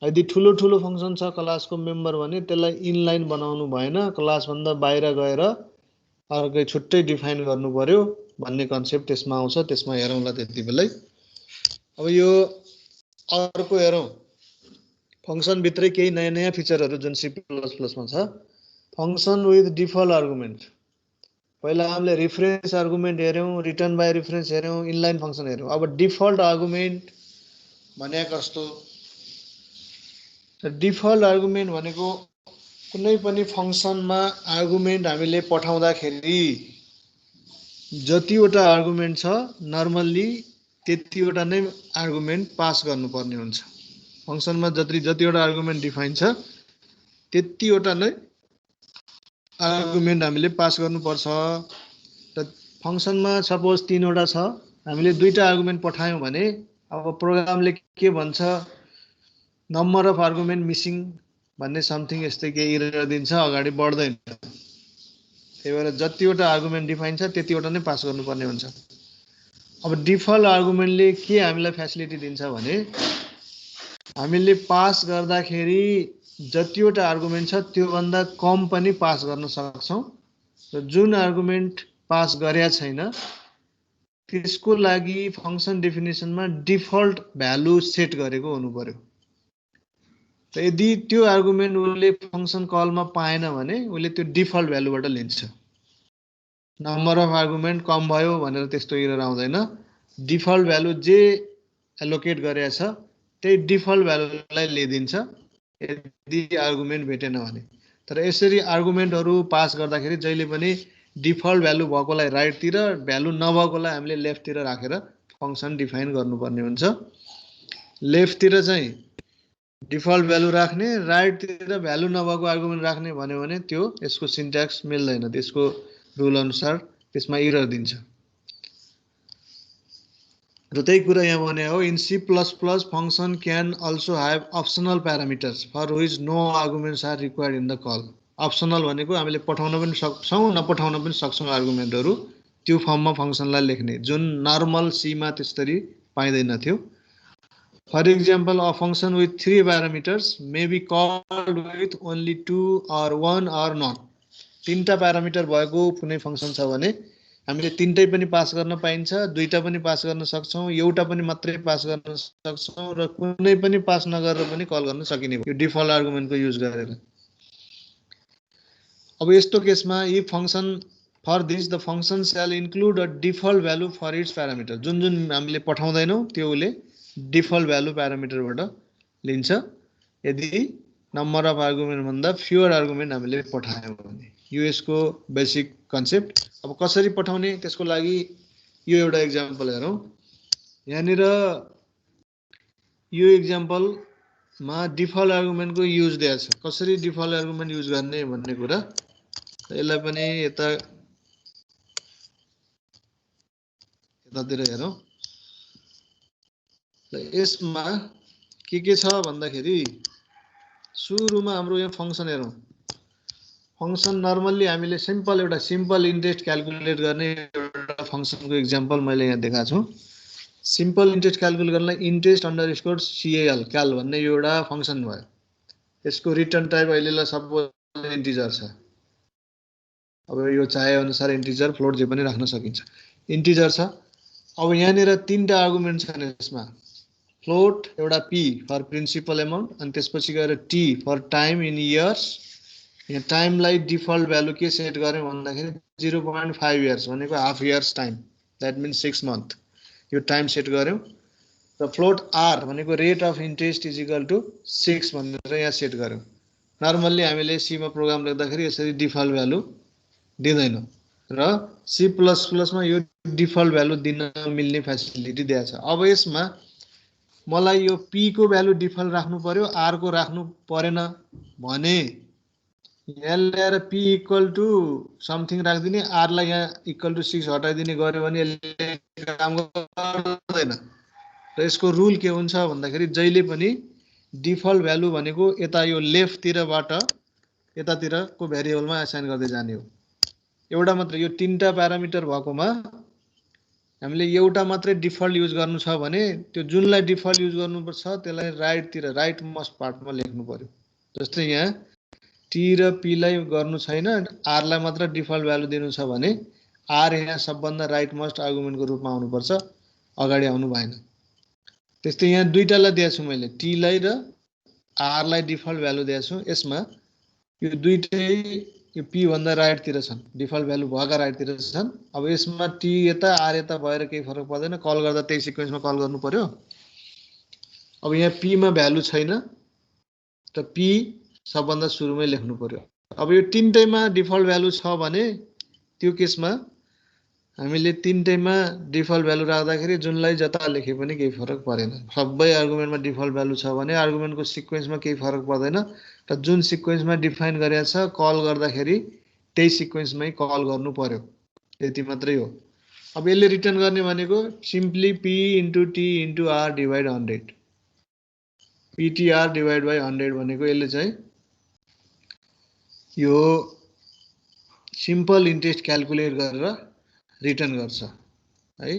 यदि ठुलो ठुलो फंक्शन छ क्लासको मेम्बर भने त्यसलाई इनलाइन बनाउनु भएन क्लास भन्दा बाहिर गएर अर्कै छुट्टै डिफाइन गर्नु पर्यो भन्ने कन्सेप्ट त्यसमा आउँछ त्यसमा हेरौँला त्यतिबेलै अब यो अर्को हेरौं फंक्शन भित्रै केही नयाँ नयाँ फिचरहरु जुन C++ मा छ फंक्सन विथ डिफल्ट आर्गुमेन्ट। पहिला हामीले रिफरेन्स आर्गुमेन्ट हेऱ्यौँ, रिटर्न बाई रिफरेन्स हेऱ्यौँ, इनलाइन फंक्सन हेऱ्यौँ। अब डिफल्ट आर्गुमेन्ट भने कस्तो? डिफल्ट आर्गुमेन्ट भनेको कुनै पनि फंक्सनमा आर्गुमेन्ट हामीले पठाउँदाखेरि जतिवटा आर्गुमेन्ट छ नर्मल्ली त्यतिवटा नै आर्गुमेन्ट पास गर्नुपर्ने हुन्छ। फंक्सनमा जतिवटा आर्गुमेन्ट डिफाइन छ त्यतिवटा नै आर्गुमेन्ट हामीले पास गर्नुपर्छ। त फंक्सनमा सपोज 3 वटा छ, हामीले 2टा आर्गुमेन्ट पठायौँ भने अब प्रोग्रामले के भन्छ, नम्बर अफ आर्गुमेन्ट मिसिङ भन्ने समथिङ यस्तै केही एरर दिन्छ, अगाडि बढ्दैन। त्यही भएर जतिवटा आर्गुमेन्ट डिफाइन छ त्यतिवटा नै पास गर्नुपर्ने हुन्छ। अब डिफल्ट आर्गुमेन्टले के हामीलाई फ्यासिलिटी दिन्छ भने हामीले पास गर्दाखेरि जतिवटा आर्गुमेन्ट छ त्योभन्दा कम पनि पास गर्न सक्छौँ र जुन आर्गुमेन्ट पास गरेका छैन त्यसको लागि फंक्सन डेफिनेसनमा डिफल्ट भ्यालु सेट गरेको हुनु पर्यो। त यदि त्यो आर्गुमेन्ट उसले फंक्सन कलमा पाएन भने उसले त्यो डिफल्ट भ्यालुबाट लिन्छ। नम्बर अफ आर्गुमेन्ट कम भयो भनेर त्यस्तो एरर आउँदैन। डिफल्ट भ्यालु जे एलोकेट गरेको छ त्यही डिफल्ट भ्यालुलाई लिइदिन्छ यदि आर्गुमेन्ट भेटेन भने। तर यसरी आर्गुमेन्टहरू पास गर्दाखेरि जहिले पनि डिफल्ट भ्यालु भएकोलाई राइटतिर, भ्यालु नभएकोलाई हामीले लेफ्टतिर राखेर फंक्सन डिफाइन गर्नुपर्ने हुन्छ। लेफ्टतिर चाहिँ डिफल्ट भ्यालु राख्ने, राइटतिर भ्यालु नभएको आर्गुमेन्ट राख्ने भन्यो भने त्यो यसको सिन्ट्याक्स मिल्दैन, त्यसको रुल अनुसार त्यसमा एरर दिन्छ। र त्यही कुरा यहाँ भने हो, in C++ function can also have optional parameters for which no arguments are required in the call. Optional भनेको हामीले पठाउन पनि सक्छौँ नपठाउन पनि सक्छौँ आर्गुमेन्टहरू, त्यो फर्ममा फंक्सनलाई लेख्ने, जुन नर्मल C मा त्यसरी पाइँदैन थियो। For example, a function with 3 parameters may be called with only 2 or 1 or not. 3टा प्यारामिटर भएको कुनै फंक्सन छ भने हामीले 3टै पनि पास गर्न पाइन्छ, 2टा पनि पास गर्न सक्छौँ, एउटा पनि मात्रै पास गर्न सक्छौँ र कुनै पनि पास नगरेर पनि कल गर्न सकिने भयो यो डिफल्ट आर्गुमेन्टको युज गरेर। अब यस्तो केसमा if function for this the function shall include a default value for its parameter. जुन जुन हामीले पठाउँदैनौँ त्यो उसले डिफल्ट भ्यालु प्यारामिटरबाट लिन्छ यदि नम्बर अफ आर्गुमेन्ट भन्दा फ्युअर आर्गुमेन्ट हामीले पठायौँ भने। यो यसको बेसिक कन्सेप्ट। अब कसरी पठाउने त्यसको लागि यो एउटा एक्जाम्पल हेरौँ। यहाँनिर यो एक्जाम्पलमा डिफल्ट आर्गुमेन्टको युज दिएको छ। कसरी डिफल्ट आर्गुमेन्ट युज गर्ने भन्ने कुरा यसलाई पनि यतातिर हेरौँ। यसमा के छ भन्दाखेरि सुरुमा हाम्रो यहाँ फंक्सन हेरौँ। फंक्सन नर्मल्ली हामीले एउटा सिम्पल इन्ट्रेस्ट क्याल्कुलेट गर्ने एउटा फंक्सनको एक्जाम्पल मैले यहाँ देखाएको छु। सिम्पल इन्ट्रेस्ट क्याल्कुलेट गर्नलाई इन्ट्रेस्ट अन्डरस्कोर CAL क्याल भन्ने यो एउटा फंक्सन भयो। यसको रिटर्न टाइप अहिलेलाई सपोज इन्टिजर छ। अब यो चाहे अनुसार इन्टिजर फ्लोट जे पनि राख्न सकिन्छ। इन्टिजर छ। अब यहाँनिर 3टा आर्गुमेन्ट छन् यसमा। फ्लोट एउटा P फर प्रिन्सिपल एमाउन्ट अनि त्यसपछि गएर T for time in years. यहाँ टाइमलाई डिफल्ट भ्यालु के सेट गर्यौँ भन्दाखेरि 0.5 इयर्स भनेको half years time, that means 6 month. यो टाइम सेट गर्यौँ र फ्लोट R भनेको rate of interest is equal to 6 भनेर यहाँ सेट गर्यौँ। नर्मल्ली हामीले C मा प्रोग्राम लेख्दाखेरि यसरी डिफल्ट भ्यालु दिँदैनौँ र C++ मा यो डिफल्ट भ्यालु दिन मिल्ने फ्यासिलिटी दिएको छ। अब यसमा मलाई यो P को भ्यालु डिफल्ट राख्नु पर्यो, R को राख्नु परेन भने यहाँ ल्याएर P इक्वल टु समथिङ राखिदिने, R लाई यहाँ इक्वल टु 6 हटाइदिने गर्यो भने यसले काम गर्दैन। र यसको रुल के हुन्छ भन्दाखेरि जहिले पनि डिफल्ट भ्यालु भनेको यता यो लेफ्टतिरबाट यतातिरको भेरिएबलमा असाइन गर्दै जाने हो। एउटा मात्र यो 3टा प्यारामिटर भएकोमा हामीले एउटा मात्रै डिफल्ट युज गर्नु छ भने त्यो जुनलाई डिफल्ट युज गर्नुपर्छ त्यसलाई राइट मोस्ट पार्टमा लेख्नु पर्यो। जस्तै यहाँ T र P लाई गर्नु छैन, R लाई मात्र डिफल्ट भ्यालु दिनु छ भने R यहाँ सबभन्दा राइट मोस्ट आर्गुमेन्टको रूपमा आउनुपर्छ, अगाडि आउनु भएन। त्यस्तै यहाँ 2टालाई दिएको छु मैले, T लाई र R लाई डिफल्ट भ्यालु दिएको छु। यसमा यो दुईटै यो p भन्दा राइटतिर छन्, डिफल्ट भ्यालु भएका राइटतिर छन्। अब यसमा t यता r यता भएर केही फरक पर्दैन, कल गर्दा त्यही सिक्वेन्समा कल गर्नु पर्यो। अब यहाँ p मा भ्यालु छैन त p सबभन्दा सुरुमै लेख्नु पर्यो। अब यो तीनटैमा डिफल्ट भ्यालु छ भने त्यो केसमा हामीले तीनटैमा डिफल्ट भ्यालु राख्दाखेरि जुनलाई जता लेखे पनि केही फरक परेन। सबै आर्गुमेन्टमा डिफल्ट भ्यालु छ भने आर्गुमेन्टको सिक्वेन्समा केही फरक पर्दैन र जुन सिक्वेन्समा डिफाइन गरेको छ कल गर्दाखेरि त्यही सिक्वेन्समै कल गर्नु पर्यो, त्यति मात्रै हो। अब यसले रिटर्न गर्ने भनेको simply p into t into r divide 100, ptr divide by 100 भनेको यसले चाहिँ यो सिम्पल इन्ट्रेस्ट क्याल्कुलेट गरेर रिटर्न गर्छ है।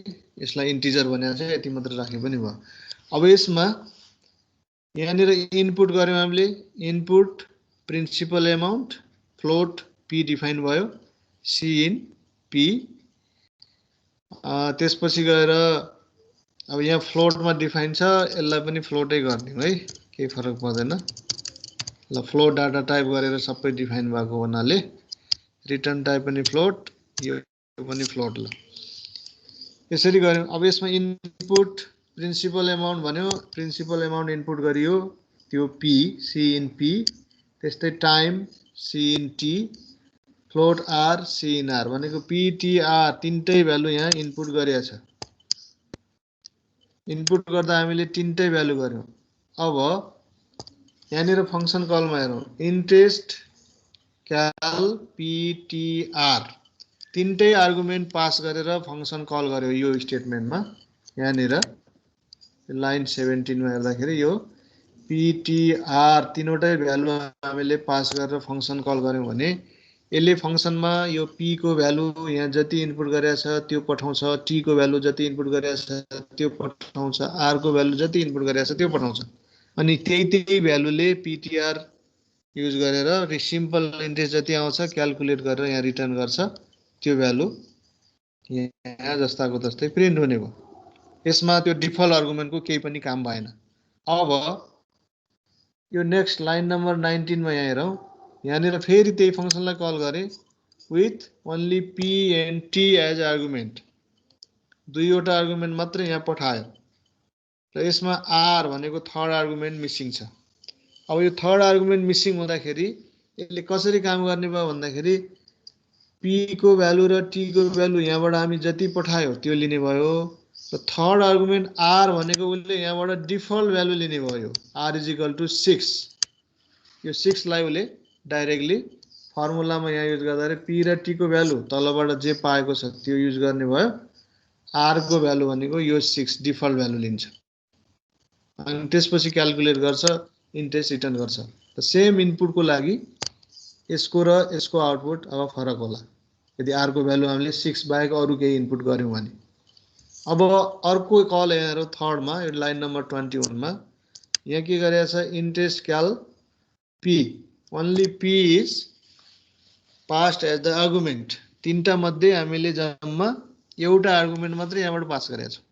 यसलाई इन्टिजर भनेको चाहिँ यति मात्र राखे पनि भयो। अब यसमा यहाँनिर इनपुट गर्यौँ हामीले, input principal amount float p define भयो, c इन p। त्यसपछि गएर अब यहाँ फ्लोटमा डिफाइन छ, यसलाई पनि फ्लोटै गर्ने है, केही फरक पर्दैन। ल फ्लोट डाटा टाइप गरेर सबै डिफाइन भएको हुनाले रिटर्न टाइप पनि फ्लोट, यो पनि फ्लोट। ल यसरी गर्यौँ। अब यसमा इनपुट प्रिन्सिपल एमाउन्ट भन्यो, प्रिन्सिपल एमाउन्ट इनपुट गरियो, त्यो p c इन p। त्यस्तै time c in t, float r c in r भनेको p t r तीनटै भ्यालु यहाँ इनपुट गरेको छ। इनपुट गर्दा हामीले तीनटै भ्यालु गर्यौँ। अब यहाँनिर फंक्सन कलमा हेरौँ, इन्ट्रेस्ट क्याल ptr तीनटै आर्गुमेन्ट पास गरेर फंक्सन कल गर्यो यो स्टेटमेन्टमा। यहाँनिर लाइन 17 मा हेर्दाखेरि यो ptr तीनवटै भ्यालु हामीले पास गरेर फंक्सन कल गर्यौँ भने यसले फंक्सनमा यो p को भ्यालु यहाँ जति इनपुट गरेको छ त्यो पठाउँछ, t को भ्यालु जति इनपुट गरेको छ त्यो पठाउँछ, r को भ्यालु जति इनपुट गरेको छ त्यो पठाउँछ। अनि त्यही भ्यालुले ptr युज गरेर सिम्पल इन्ट्रेस्ट जति आउँछ क्याल्कुलेट गरेर यहाँ रिटर्न गर्छ, त्यो भ्यालु यहाँ जस्ताको तस्तै प्रिन्ट हुने भयो। यसमा त्यो डिफल्ट आर्गुमेन्टको केही पनि काम भएन। अब यो नेक्स्ट लाइन नम्बर 19 मा यहाँ हेरौँ, यहाँनिर फेरि त्यही फंक्सनलाई कल गरे with only p and t as argument, दुईवटा आर्गुमेन्ट मात्रै यहाँ पठायो र यसमा r भनेको थर्ड आर्गुमेन्ट मिसिङ छ। अब यो थर्ड आर्गुमेन्ट मिसिङ हुँदाखेरि यसले कसरी काम गर्ने भयो भन्दाखेरि p को भ्यालु र t को भ्यालु यहाँबाट हामी जति पठायो त्यो लिने भयो र थर्ड आर्गुमेन्ट r भनेको उसले यहाँबाट डिफल्ट भ्यालु लिने भयो, r इज इक्वल टु 6। यो 6 लाई उसले डाइरेक्टली फर्मुलामा यहाँ युज गर्दा p र t को भ्यालु तलबाट जे पाएको छ त्यो युज गर्ने भयो, r को भ्यालु भनेको यो 6 डिफल्ट भ्यालु लिन्छ अनि त्यसपछि क्याल्कुलेट गर्छ, इन्ट्रेस्ट रिटर्न गर्छ। त सेम इनपुटको लागि यसको र यसको आउटपुट अब फरक होला यदि r को भ्यालु हामीले 6 बाहेक अरु केही इनपुट गर्यौं भने। अब अर्को कल हेरौँ थर्डमा, यो लाइन नम्बर 21 मा यहाँ के गरेको छ, interest cal p only p is passed as the argument. तीनटा मध्ये हामीले जम्मा एउटा आर्गुमेन्ट मात्रै यहाँबाट पास गरेका छौं।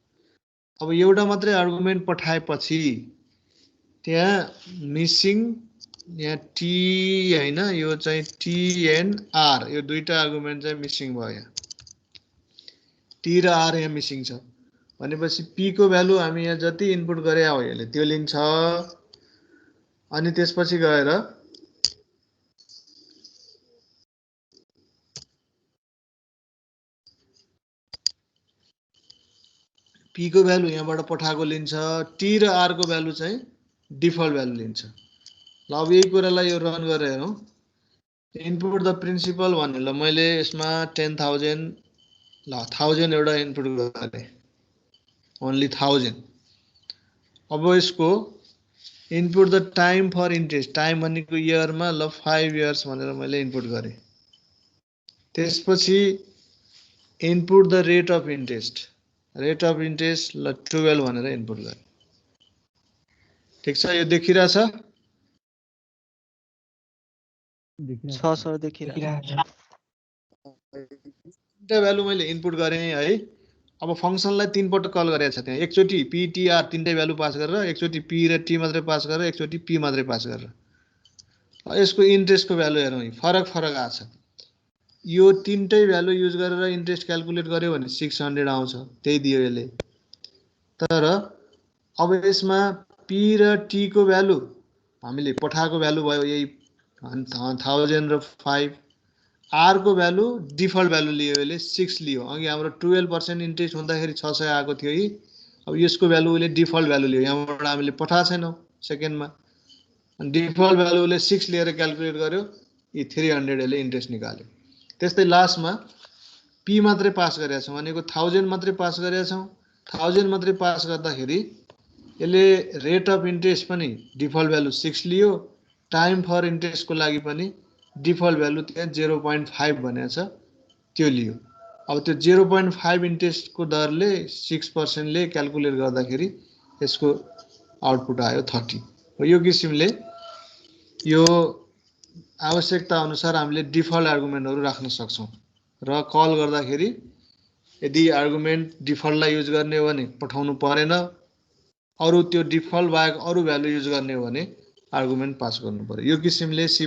अब एउटा मात्रै आर्गुमेन्ट पठाएपछि त्यहाँ मिसिङ यहाँ t हैन, यो चाहिँ t एन्ड r, यो दुईटा आर्गुमेन्ट चाहिँ मिसिङ भयो। यहाँ t र r यहाँ मिसिङ छ भनेपछि p को भ्यालु हामी यहाँ जति इनपुट गरे हो यसले त्यो लिन्छ। अनि त्यसपछि गएर p को भ्यालु यहाँबाट पठाएको लिन्छ, t र r को भ्यालु चाहिँ डिफल्ट भ्यालु लिन्छ। ल अब यही कुरालाई यो रन गरेर हेरौँ, इनपुट द प्रिन्सिपल भन्ने, ल मैले यसमा 10,000 ल 1000 एउटा इनपुट गरे, ओन्ली 1000। अब यसको input the time for interest, time भनेको इयरमा, ल 5 इयर्स भनेर मैले इनपुट गरे। त्यसपछि input the rate of interest, rate of interest ल 12 भनेर इनपुट गरे। ठीक छ, यो देखिरहेछ? छ सर देखिरहेछ। दुईटा भ्यालु मैले इनपुट गरे है। अब फंक्सनलाई तीन पटक कल गरेको छ त्यहाँ, एकचोटी p t r तीनटै भ्यालु पास गरेर, एकचोटी p र t मात्रै पास गरेर, एकचोटी p मात्रै पास गरेर। यसको इन्ट्रेस्टको भ्यालु हेरौँ, फरक आएको छ। यो तीनटै भ्यालु युज गरेर इन्ट्रेस्ट क्याल्कुलेट गर्यो भने 600 आउँछ, त्यही दियो यसले। तर अब यसमा पी र टी को भ्यालु हामीले पठाएको भ्यालु भयो यही 1000 र 5। आर को भ्यालु डिफल्ट भ्यालु लियो यसले 6 लियो। अघि हाम्रो 12% इन्ट्रेस्ट हुँदाखेरि 600 आएको थियो यी। अब यसको भ्यालु उसले डिफल्ट भ्यालु लियो, यहाँबाट हामीले पठाएको छैनौँ सेकेन्डमा। डिफल्ट भ्यालु उसले 6 लिएर क्याल्कुलेट गर्यो, यी 300 यसले इन्ट्रेस्ट निकाल्यो। त्यस्तै लास्टमा पी मात्रै पास गरेका छौँ भनेको 1000 मात्रै पास गरेका छौँ। 1000 मात्रै पास गर्दाखेरि यसले रेट अफ इन्ट्रेस्ट पनि डिफल्ट भ्यालु 6 लियो, टाइम फर इन्ट्रेस्टको लागि पनि डिफल्ट भ्यालु त्यहाँ 0.5 भनेको छ त्यो लियो। अब त्यो 0.5 इन्ट्रेस्टको दरले 6% ले क्याल्कुलेट गर्दाखेरि यसको आउटपुट आयो 30। यो किसिमले यो आवश्यकता अनुसार हामीले डिफल्ट आर्गुमेन्टहरू राख्न सक्छौँ र कल गर्दाखेरि यदि आर्गुमेन्ट डिफल्टलाई युज गर्ने हो भने पठाउनु परेन, अरु त्यो डिफल्ट बाहेक अरु भ्यालु युज गर्ने हो भने आर्गुमेन्ट पास गर्नु पर्यो। यो किसिमले C++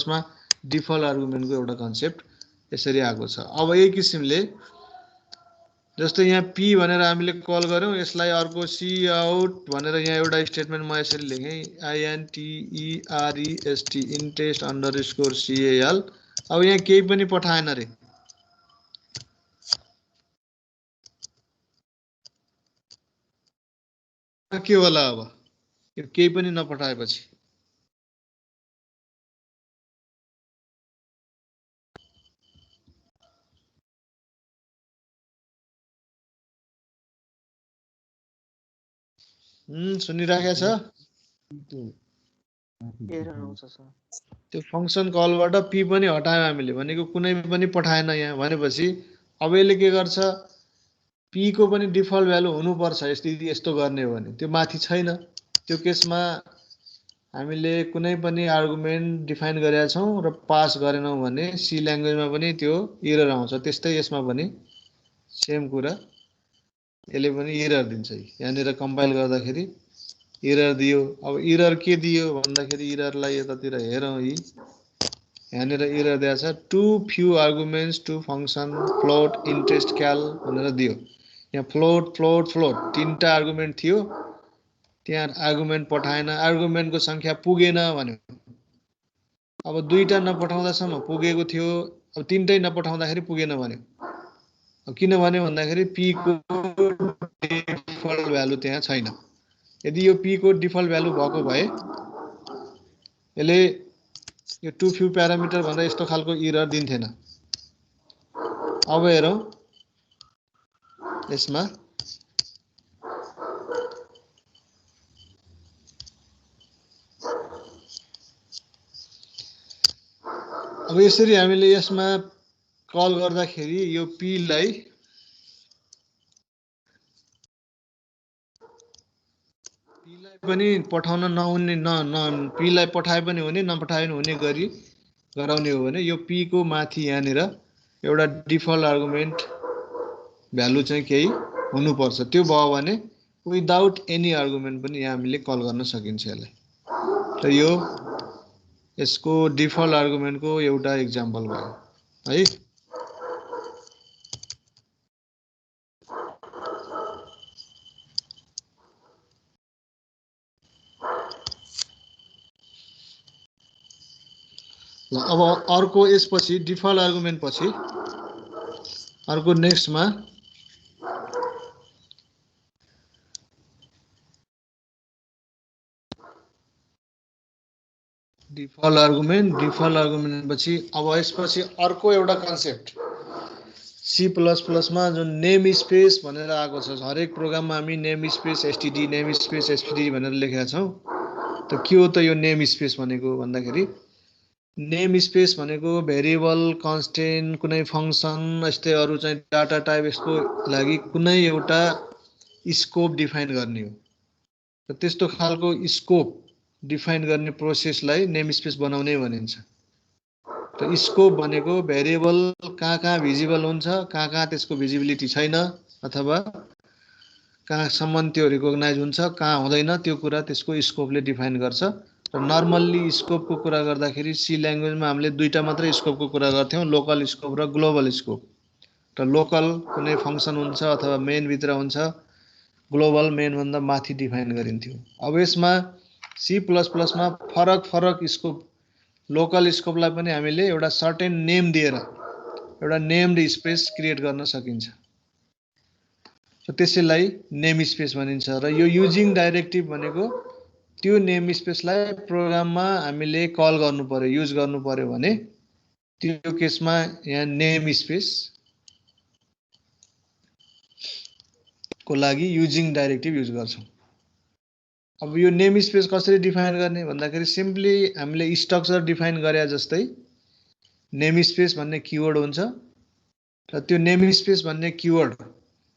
मा डिफल्ट आर्गुमेन्टको एउटा कन्सेप्ट यसरी आएको छ। अब यही किसिमले जस्तो यहाँ पी भनेर हामीले कल गर्यौं, यसलाई अर्को सी आउट भनेर यहाँ एउटा स्टेटमेन्ट म यसरी लेखेँ, INTEREST इन्ट्रेस्ट अन्डरस्कोर CAL। अब यहाँ केही पनि पठाएन रे, के होला अब यो केही पनि नपठाएपछि? सुनिराखेको छ? एरर आउँछ सर। त्यो फंक्सन कलबाट पी पनि हटायौं हामीले, भनेको कुनै पनि पठाएन यहाँ भनेपछि अब यसले के गर्छ, पी को पनि डिफल्ट भ्यालु हुनुपर्छ यस्तो गर्ने हो भने। त्यो माथि छैन, त्यो केसमा हामीले कुनै पनि आर्गुमेन्ट डिफाइन गरेका छौं र पास गरेनौं भने सी ल्याङ्ग्वेजमा पनि त्यो एरर आउँछ। त्यस्तै यसमा पनि सेम कुरा, यसले पनि एरर दिन्छ। यहाँनिर कम्पाइल गर्दाखेरि एरर दियो। अब एरर के दियो भन्दाखेरि एररलाई यतातिर हेरौँ, यहाँनिर एरर दिएको छ too few arguments to function float interest cal भनेर दियो। यहाँ फ्लोट तीनटा आर्गुमेन्ट थियो, त्यहाँ आर्गुमेन्ट पठाएन, आर्गुमेन्टको संख्या पुगेन भन्यो। अब दुईटा नपठाउँदासम्म पुगेको थियो, अब तीनटै नपठाउँदाखेरि पुगेन भन्यो। अब किन भन्यो भन्दाखेरि पी को डिफल्ट भ्यालु त्यहाँ छैन। यदि यो पी को डिफल्ट भ्यालु भएको भए यसले यो टु फ्यु प्यारामिटर भनेर यस्तो खालको एरर दिन्थेन। अब हेरौँ यसमा अब यसरी हामीले यसमा कल गर्दाखेरि यो पी लाई पनि पठाउन नहुने पी लाई पठाए पनि हुने नपठाए पनि हुने गरी गराउने हो भने यो पी को माथि यहाँनिर एउटा डिफल्ट आर्गुमेन्ट भ्यालु चाहिँ केही हुनुपर्छ। त्यो भयो भने विदाउट एनी आर्गुमेन्ट पनि यहाँ हामीले कल गर्न सकिन्छ यसलाई। त यो यसको डिफल्ट आर्गुमेन्टको एउटा एक्जाम्पल भयो है। अब अर्को यसपछि डिफल्ट आर्गुमेन्ट पछि अर्को नेक्स्टमा डिफल्ट आर्गुमेन्ट पछि अब यसपछि अर्को एउटा कन्सेप्ट C++ मा जुन नेम स्पेस भनेर आएको छ। हरेक प्रोग्राममा हामी name space STD name space STD भनेर लेखेका छौं। त के हो त यो नेम स्पेस भनेको भन्दाखेरि नेम स्पेस भनेको भेरिएबल, कन्स्टेन्ट, कुनै फंक्सन यस्तै अरु चाहिँ डाटा टाइप यसको लागि कुनै एउटा स्कोप डिफाइन गर्ने हो। त त्यस्तो खालको स्कोप डिफाइन गर्ने प्रोसेसलाई नेम स्पेस बनाउने भनिन्छ। त स्कोप भनेको भेरिएबल कहाँ भिजिबल हुन्छ, कहाँ त्यसको भिजिबिलिटी छैन, अथवा कहाँसम्म त्यो रिकग्नाइज हुन्छ, कहाँ हुँदैन, त्यो कुरा त्यसको स्कोपले डिफाइन गर्छ। र नर्मल्ली स्कोपको कुरा गर्दाखेरि सी ल्याङ्ग्वेजमा हामीले दुईटा मात्रै स्कोपको कुरा गर्थ्यौँ, लोकल स्कोप र ग्लोबल स्कोप। र लोकल कुनै फङ्सन हुन्छ अथवा मेनभित्र हुन्छ, ग्लोबल मेनभन्दा माथि डिफाइन गरिन्थ्यो। अब यसमा C++मा फरक स्कोप, लोकल स्कोपलाई पनि हामीले एउटा सर्टेन नेम दिएर एउटा नेम्ड स्पेस क्रिएट गर्न सकिन्छ। त्यसैलाई नेम स्पेस भनिन्छ। र यो युजिङ डाइरेक्टिभ भनेको त्यो नेम स्पेसलाई प्रोग्राममा हामीले कल गर्नु पर्यो, युज गर्नु पर्यो भने त्यो केसमा यहाँ नेम स्पेस को लागि युजिङ डाइरेक्टिभ युज गर्छौँ। अब यो नेम स्पेस कसरी डिफाइन गर्ने भन्दाखेरि सिम्पली हामीले स्ट्रक्चर डिफाइन गरे जस्तै नेम स्पेस भन्ने किवर्ड हुन्छ र त्यो नेम स्पेस भन्ने किवर्ड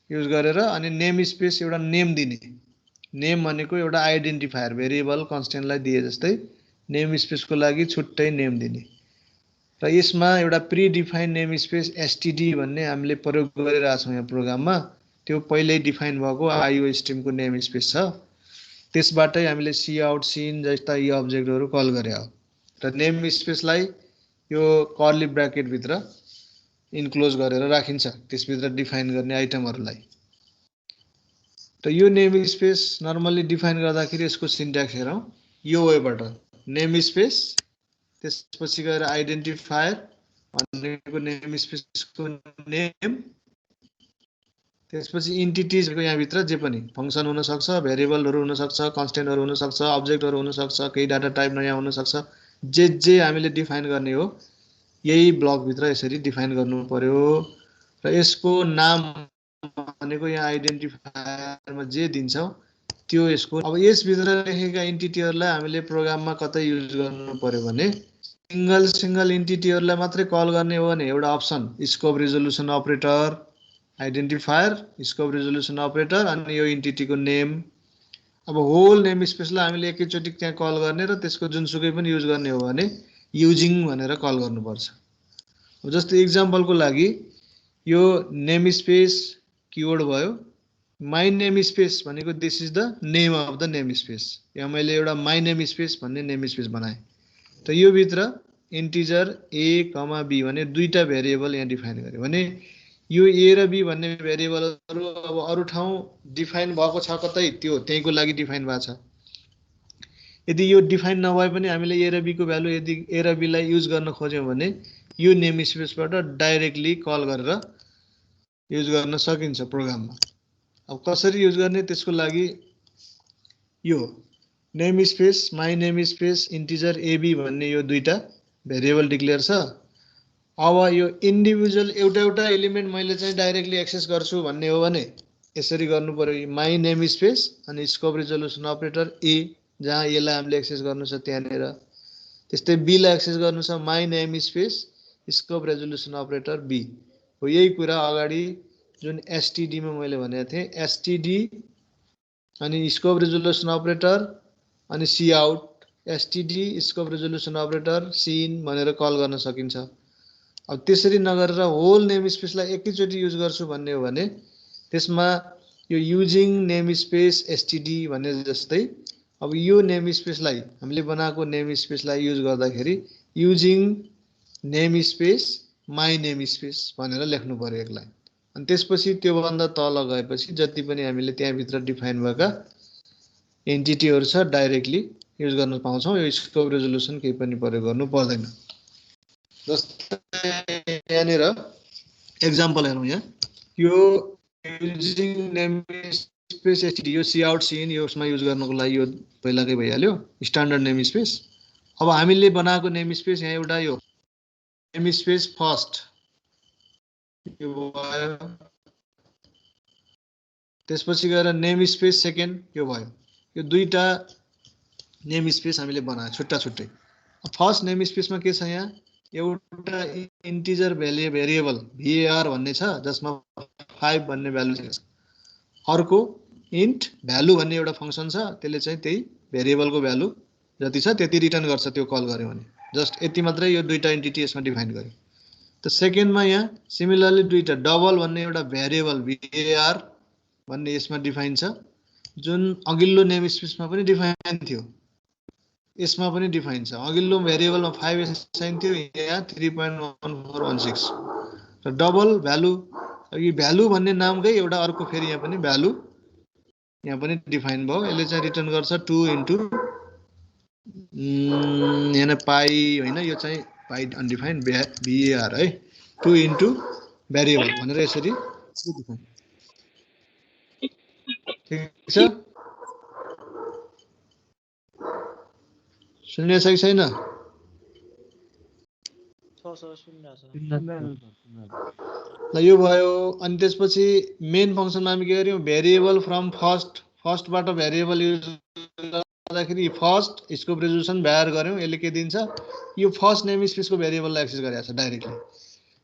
युज गरेर अनि नेम स्पेस एउटा नेम दिने। नेम भनेको एउटा आइडेन्टिफायर, भेरिएबल कन्स्टेन्टलाई दिए जस्तै नेम स्पेसको लागि छुट्टै नेम दिने। र यसमा एउटा pre define name space STD भन्ने हामीले प्रयोग गरिरहेछौँ यहाँ प्रोग्राममा। त्यो पहिल्यै डिफाइन भएको आइओ स्ट्रिमको नेम स्पेस छ। त्यसबाटै हामीले सी आउट, सिन जस्ता यी अब्जेक्टहरू कल गरे हो। र नेम स्पेसलाई यो कर्ली ब्र्याकेटभित्र इन्क्लोज गरेर राखिन्छ, त्यसभित्र डिफाइन गर्ने आइटमहरूलाई। र यो नेम स्पेस नर्मल्ली डिफाइन गर्दाखेरि यसको सिन्ट्याक्स हेरौँ। यो वेबाट नेम स्पेस, त्यसपछि गएर आइडेन्टिफायर भनेको नेम स्पेसको नेम, त्यसपछि इन्टिटिजको यहाँभित्र जे पनि फङ्सन हुनसक्छ, भेरिएबलहरू हुनसक्छ, कन्स्टेन्टहरू हुनसक्छ, अब्जेक्टहरू हुनसक्छ, केही डाटा टाइप नयाँ हुनसक्छ। जे हामीले डिफाइन गर्ने हो यही ब्लकभित्र यसरी डिफाइन गर्नु पर्यो। र यसको नाम भनेको यहाँ आइडेन्टिफायरमा जे दिन्छौँ त्यो यसको। अब यसभित्र लेखेका इन्टिटीहरूलाई हामीले प्रोग्राममा कतै युज गर्नु पर्यो भने सिङ्गल इन्टिटीहरूलाई मात्रै कल गर्ने हो भने एउटा option scope resolution operator, identifier, scope resolution operator अनि यो इन्टिटीको नेम। अब होल नेम स्पेसलाई हामीले एकैचोटि त्यहाँ कल गर्ने र त्यसको जुनसुकै पनि युज गर्ने हो भने युजिङ भनेर कल गर्नुपर्छ। जस्तो इक्जाम्पलको लागि यो नेम स्पेस किवर्ड भयो, माई नेम स्पेस भनेको this is the name of the name space. यहाँ मैले एउटा माई नेम स्पेस भन्ने नेम स्पेस बनाएँ। त यो भित्र इन्टिजर ए, बी भने दुईटा भेरिएबल यहाँ डिफाइन गरेँ भने यो ए र बी भन्ने भेरिएबलहरू अब अरू ठाउँ डिफाइन भएको छ कतै, त्यो त्यहीँको लागि डिफाइन भएको छ। यदि यो डिफाइन नभए पनि हामीले ए र बीको भ्यालु यदि ए र बीलाई युज गर्न खोज्यौँ भने यो नेम स्पेसबाट डाइरेक्टली कल गरेर युज गर्न सकिन्छ प्रोग्राममा। अब कसरी युज गर्ने त्यसको लागि यो namespace, my namespace, integer a b भन्ने यो दुईटा भेरिएबल डिक्लेयर छ। अब यो इन्डिभिजुअल एउटा एलिमेन्ट मैले चाहिँ डाइरेक्टली एक्सेस गर्छु भन्ने हो भने यसरी गर्नु पर्यो। माई नेम स्पेस अनि स्कोप रिजोल्युसन अपरेटर ए, जहाँ यसलाई हामीले एक्सेस गर्नु छ त्यहाँनिर। त्यस्तै बीलाई एक्सेस गर्नु छ, my namespace scope resolution operator b हो। यही कुरा अगाडि जुन एसटिडीमा मैले भनेको थिएँ, एसटिडी अनि स्कोप रिजोल्युसन अपरेटर अनि cout, STD scope resolution operator cin भनेर कल गर्न सकिन्छ। अब त्यसरी नगरेर होल नेम स्पेसलाई एकैचोटि युज गर्छु भन्ने हो भने त्यसमा यो युजिङ नेम स्पेस एसटिडी भने जस्तै अब यो नेम स्पेसलाई हामीले बनाएको नेम स्पेसलाई युज गर्दाखेरि using name space my name space भनेर लेख्नु पर्यो एक लाइन। अनि त्यसपछि त्योभन्दा तल गएपछि जति पनि हामीले त्यहाँभित्र डिफाइन भएका एन्टिटीहरू छ डाइरेक्टली युज गर्न पाउँछौँ। यो स्कोप रेजोल्युसन केही पनि प्रयोग गर्नु पर्दैन। जस्तै यहाँनिर एक्जाम्पल हेरौँ। यहाँ यो युजिङ नेम स्पेस एसटिडी, यो सी आउट सिन यसमा युज गर्नको लागि यो पहिलाकै भइहाल्यो स्ट्यान्डर्ड नेम स्पेस। अब हामीले बनाएको नेम स्पेस यहाँ एउटा यो नेम स्पेस फर्स्ट यो भयो, त्यसपछि गएर नेम स्पेस सेकेन्ड यो भयो। यो दुईटा नेम स्पेस हामीले बनायो छुट्टा छुट्टै। फर्स्ट नेम स्पेसमा के छ, यहाँ एउटा इन्टिजर भेरिएबल VAR भन्ने छ जसमा 5 भन्ने भ्यालु छ। अर्को इन्ट भ्यालु भन्ने एउटा फङ्सन छ, त्यसले चाहिँ त्यही भेरिएबलको भ्यालु जति छ त्यति रिटर्न गर्छ त्यो कल गर्यो भने। जस्ट यति मात्रै यो दुईटा इन्टिटी यसमा डिफाइन गर्यो। त सेकेन्डमा यहाँ सिमिलरली दुईटा डबल भन्ने एउटा भेरिएबल VAR भन्ने यसमा डिफाइन छ जुन अघिल्लो नेम स्पेसमा पनि डिफाइन थियो। यसमा पनि डिफाइन छ। अघिल्लो भेरिएबलमा 5 एसाइन थियो, यहाँ 3.1416 र डबल भ्यालु। यो भ्यालु भन्ने नामकै एउटा अर्को फेरि यहाँ पनि भ्यालु यहाँ पनि डिफाइन भयो। यसले चाहिँ रिटर्न गर्छ 2 इन्टु यहाँ पाई होइन, यो चाहिँ पाई अनडिफाइन्ड VAR है, 2 इन्टु भेरिएबल भनेर यसरी ठिक छ। सुन्ने छ कि छैन? ल यो भयो। अनि त्यसपछि मेन फङ्सनमा हामी के गर्यौँ? भेरिएबल फ्रम फर्स्टबाट भेरिएबल युज गर्दाखेरि फर्स्ट स्कोप रेजोल्युसन भ्यार गऱ्यौँ। यसले के दिन्छ? यो फर्स्ट नेम स्पेसको भेरिएबललाई एक्सेस गरेको छ डाइरेक्टली।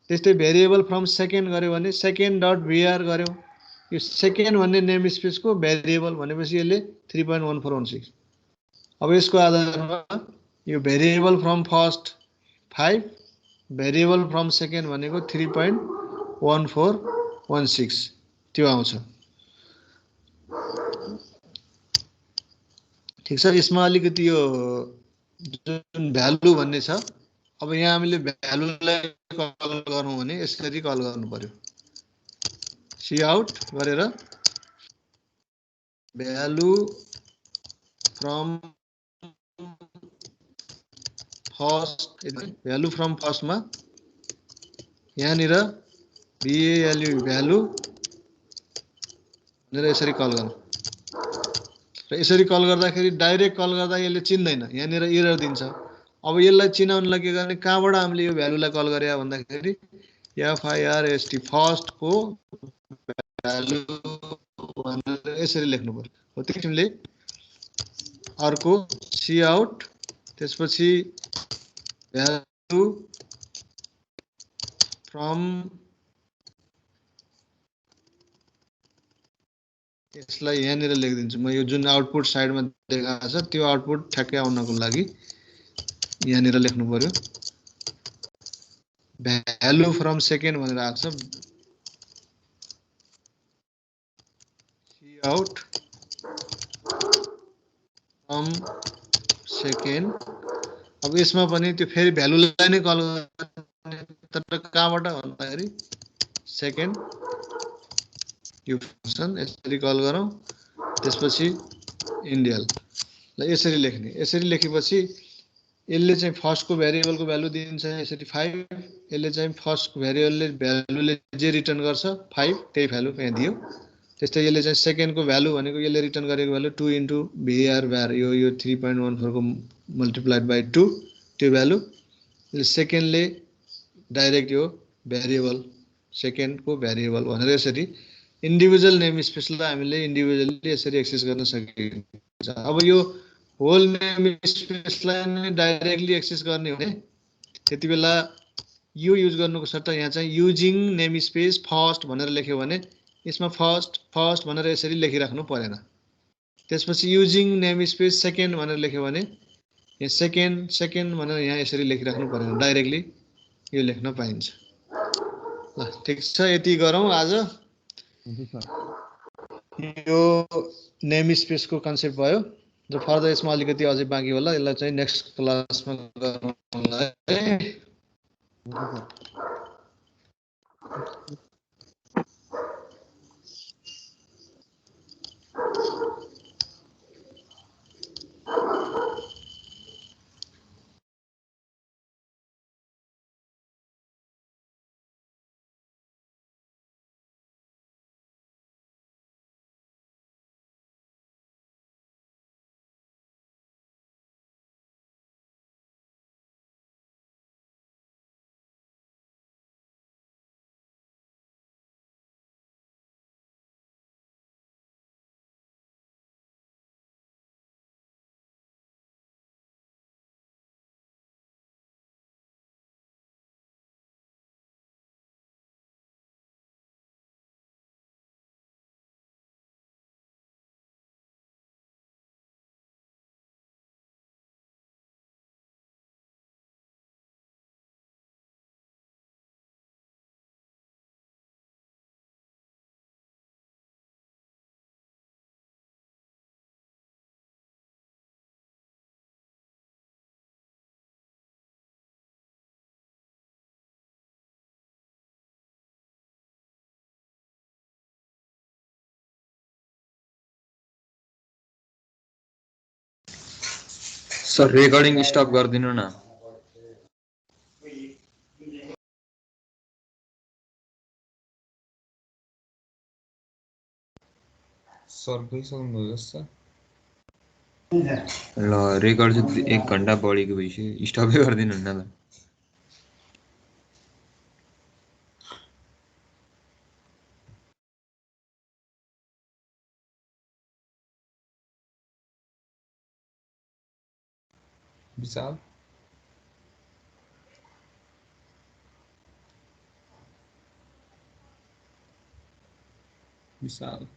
त्यस्तै भेरिएबल फ्रम सेकेन्ड गऱ्यो भने सेकेन्ड डट VAR गऱ्यौँ। यो सेकेन्ड भन्ने नेम स्पेसको भेरिएबल भनेपछि यसले 3.1416। अब यसको आधारमा यो variable from first 5, variable from second भनेको 3.1416 त्यो आउँछ। ठिक छ। यसमा अलिकति यो जुन भ्यालु भन्ने छ, अब यहाँ हामीले भ्यालुलाई कल गरौँ भने यसरी कल गर्नु पर्यो। सी आउट गरेर value from first, value from फर्स्टमा यहाँनिर VALU भ्यालु भनेर यसरी कल गर्नु। र यसरी कल गर्दाखेरि डाइरेक्ट कल गर्दा यसले चिन्दैन, यहाँनिर एरर दिन्छ। अब यसलाई चिनाउनलाई के गर्ने? कहाँबाट हामीले यो भ्यालुलाई कल गरे भन्दाखेरि FIRST फर्स्टको भ्यालु भनेर यसरी लेख्नु पर्यो। हो त्यो किसिमले अर्को सी आउट, त्यसपछि भ्यालु फ्रम यसलाई यहाँनिर लेखिदिन्छु म। यो जुन आउटपुट साइडमा देखाएको छ त्यो आउटपुट ठ्याक्कै आउनको लागि यहाँनिर लेख्नु पर्यो। भ्यालु फ्रम सेकेन्ड भनेर आएको छ, सी आउट फ्रम सेकेन्ड। अब यसमा पनि त्यो फेरि भ्यालुलाई नै कल गर्ने, तर कहाँबाट भन्दाखेरि सेकेन्ड यो फङ्सन यसरी कल गरौँ। त्यसपछि इन्डियल ल यसरी लेख्ने। यसरी लेखेपछि यसले चाहिँ फर्स्टको भेरिएबलको भ्यालु दिन्छ यसरी 5। यसले चाहिँ फर्स्टको भ्यालुले जे रिटर्न गर्छ 5 त्यही भ्यालु यहाँ दियो। त्यस्तै यसले चाहिँ सेकेन्डको भ्यालु भनेको यसले रिटर्न गरेको भ्यालु 2 इन्टु VAR भ्यार, यो 3.14 को मल्टिप्लाइड बाई 2 त्यो भ्यालु। सेकेन्डले डाइरेक्ट यो भेरिएबल सेकेन्डको भेरिएबल भनेर यसरी इन्डिभिजुअल नेम स्पेसलाई हामीले इन्डिभिजुअली यसरी एक्सेस गर्न सकिन्छ। अब यो होल नेम स्पेसलाई नै डाइरेक्टली एक्सेस गर्ने हो भने त्यति बेला यो युज गर्नुको सट्टा यहाँ चाहिँ युजिङ नेम स्पेस फर्स्ट भनेर लेख्यो भने यसमा फर्स्ट भनेर यसरी लेखिराख्नु परेन। त्यसपछि युजिङ नेम स्पेस सेकेन्ड भनेर लेख्यो भने यहाँ सेकेन्ड भनेर यहाँ यसरी लेखिराख्नु परेन, डाइरेक्टली यो लेख्न पाइन्छ। ल ठिक छ, यति गरौँ आज। यो नेम स्पेसको कन्सेप्ट भयो। जो फर्दर यसमा अलिकति अझै बाँकी होला, यसलाई चाहिँ नेक्स्ट क्लासमा गरौँला। सर रेकर्डिङ स्टप गरिदिनु न। सर गइसक्नुभयो सर। ल रेकर्ड चाहिँ 1 घण्टा बढीको भइसक्यो, स्टपै गरिदिनु हुन्न त। विशाल विशाल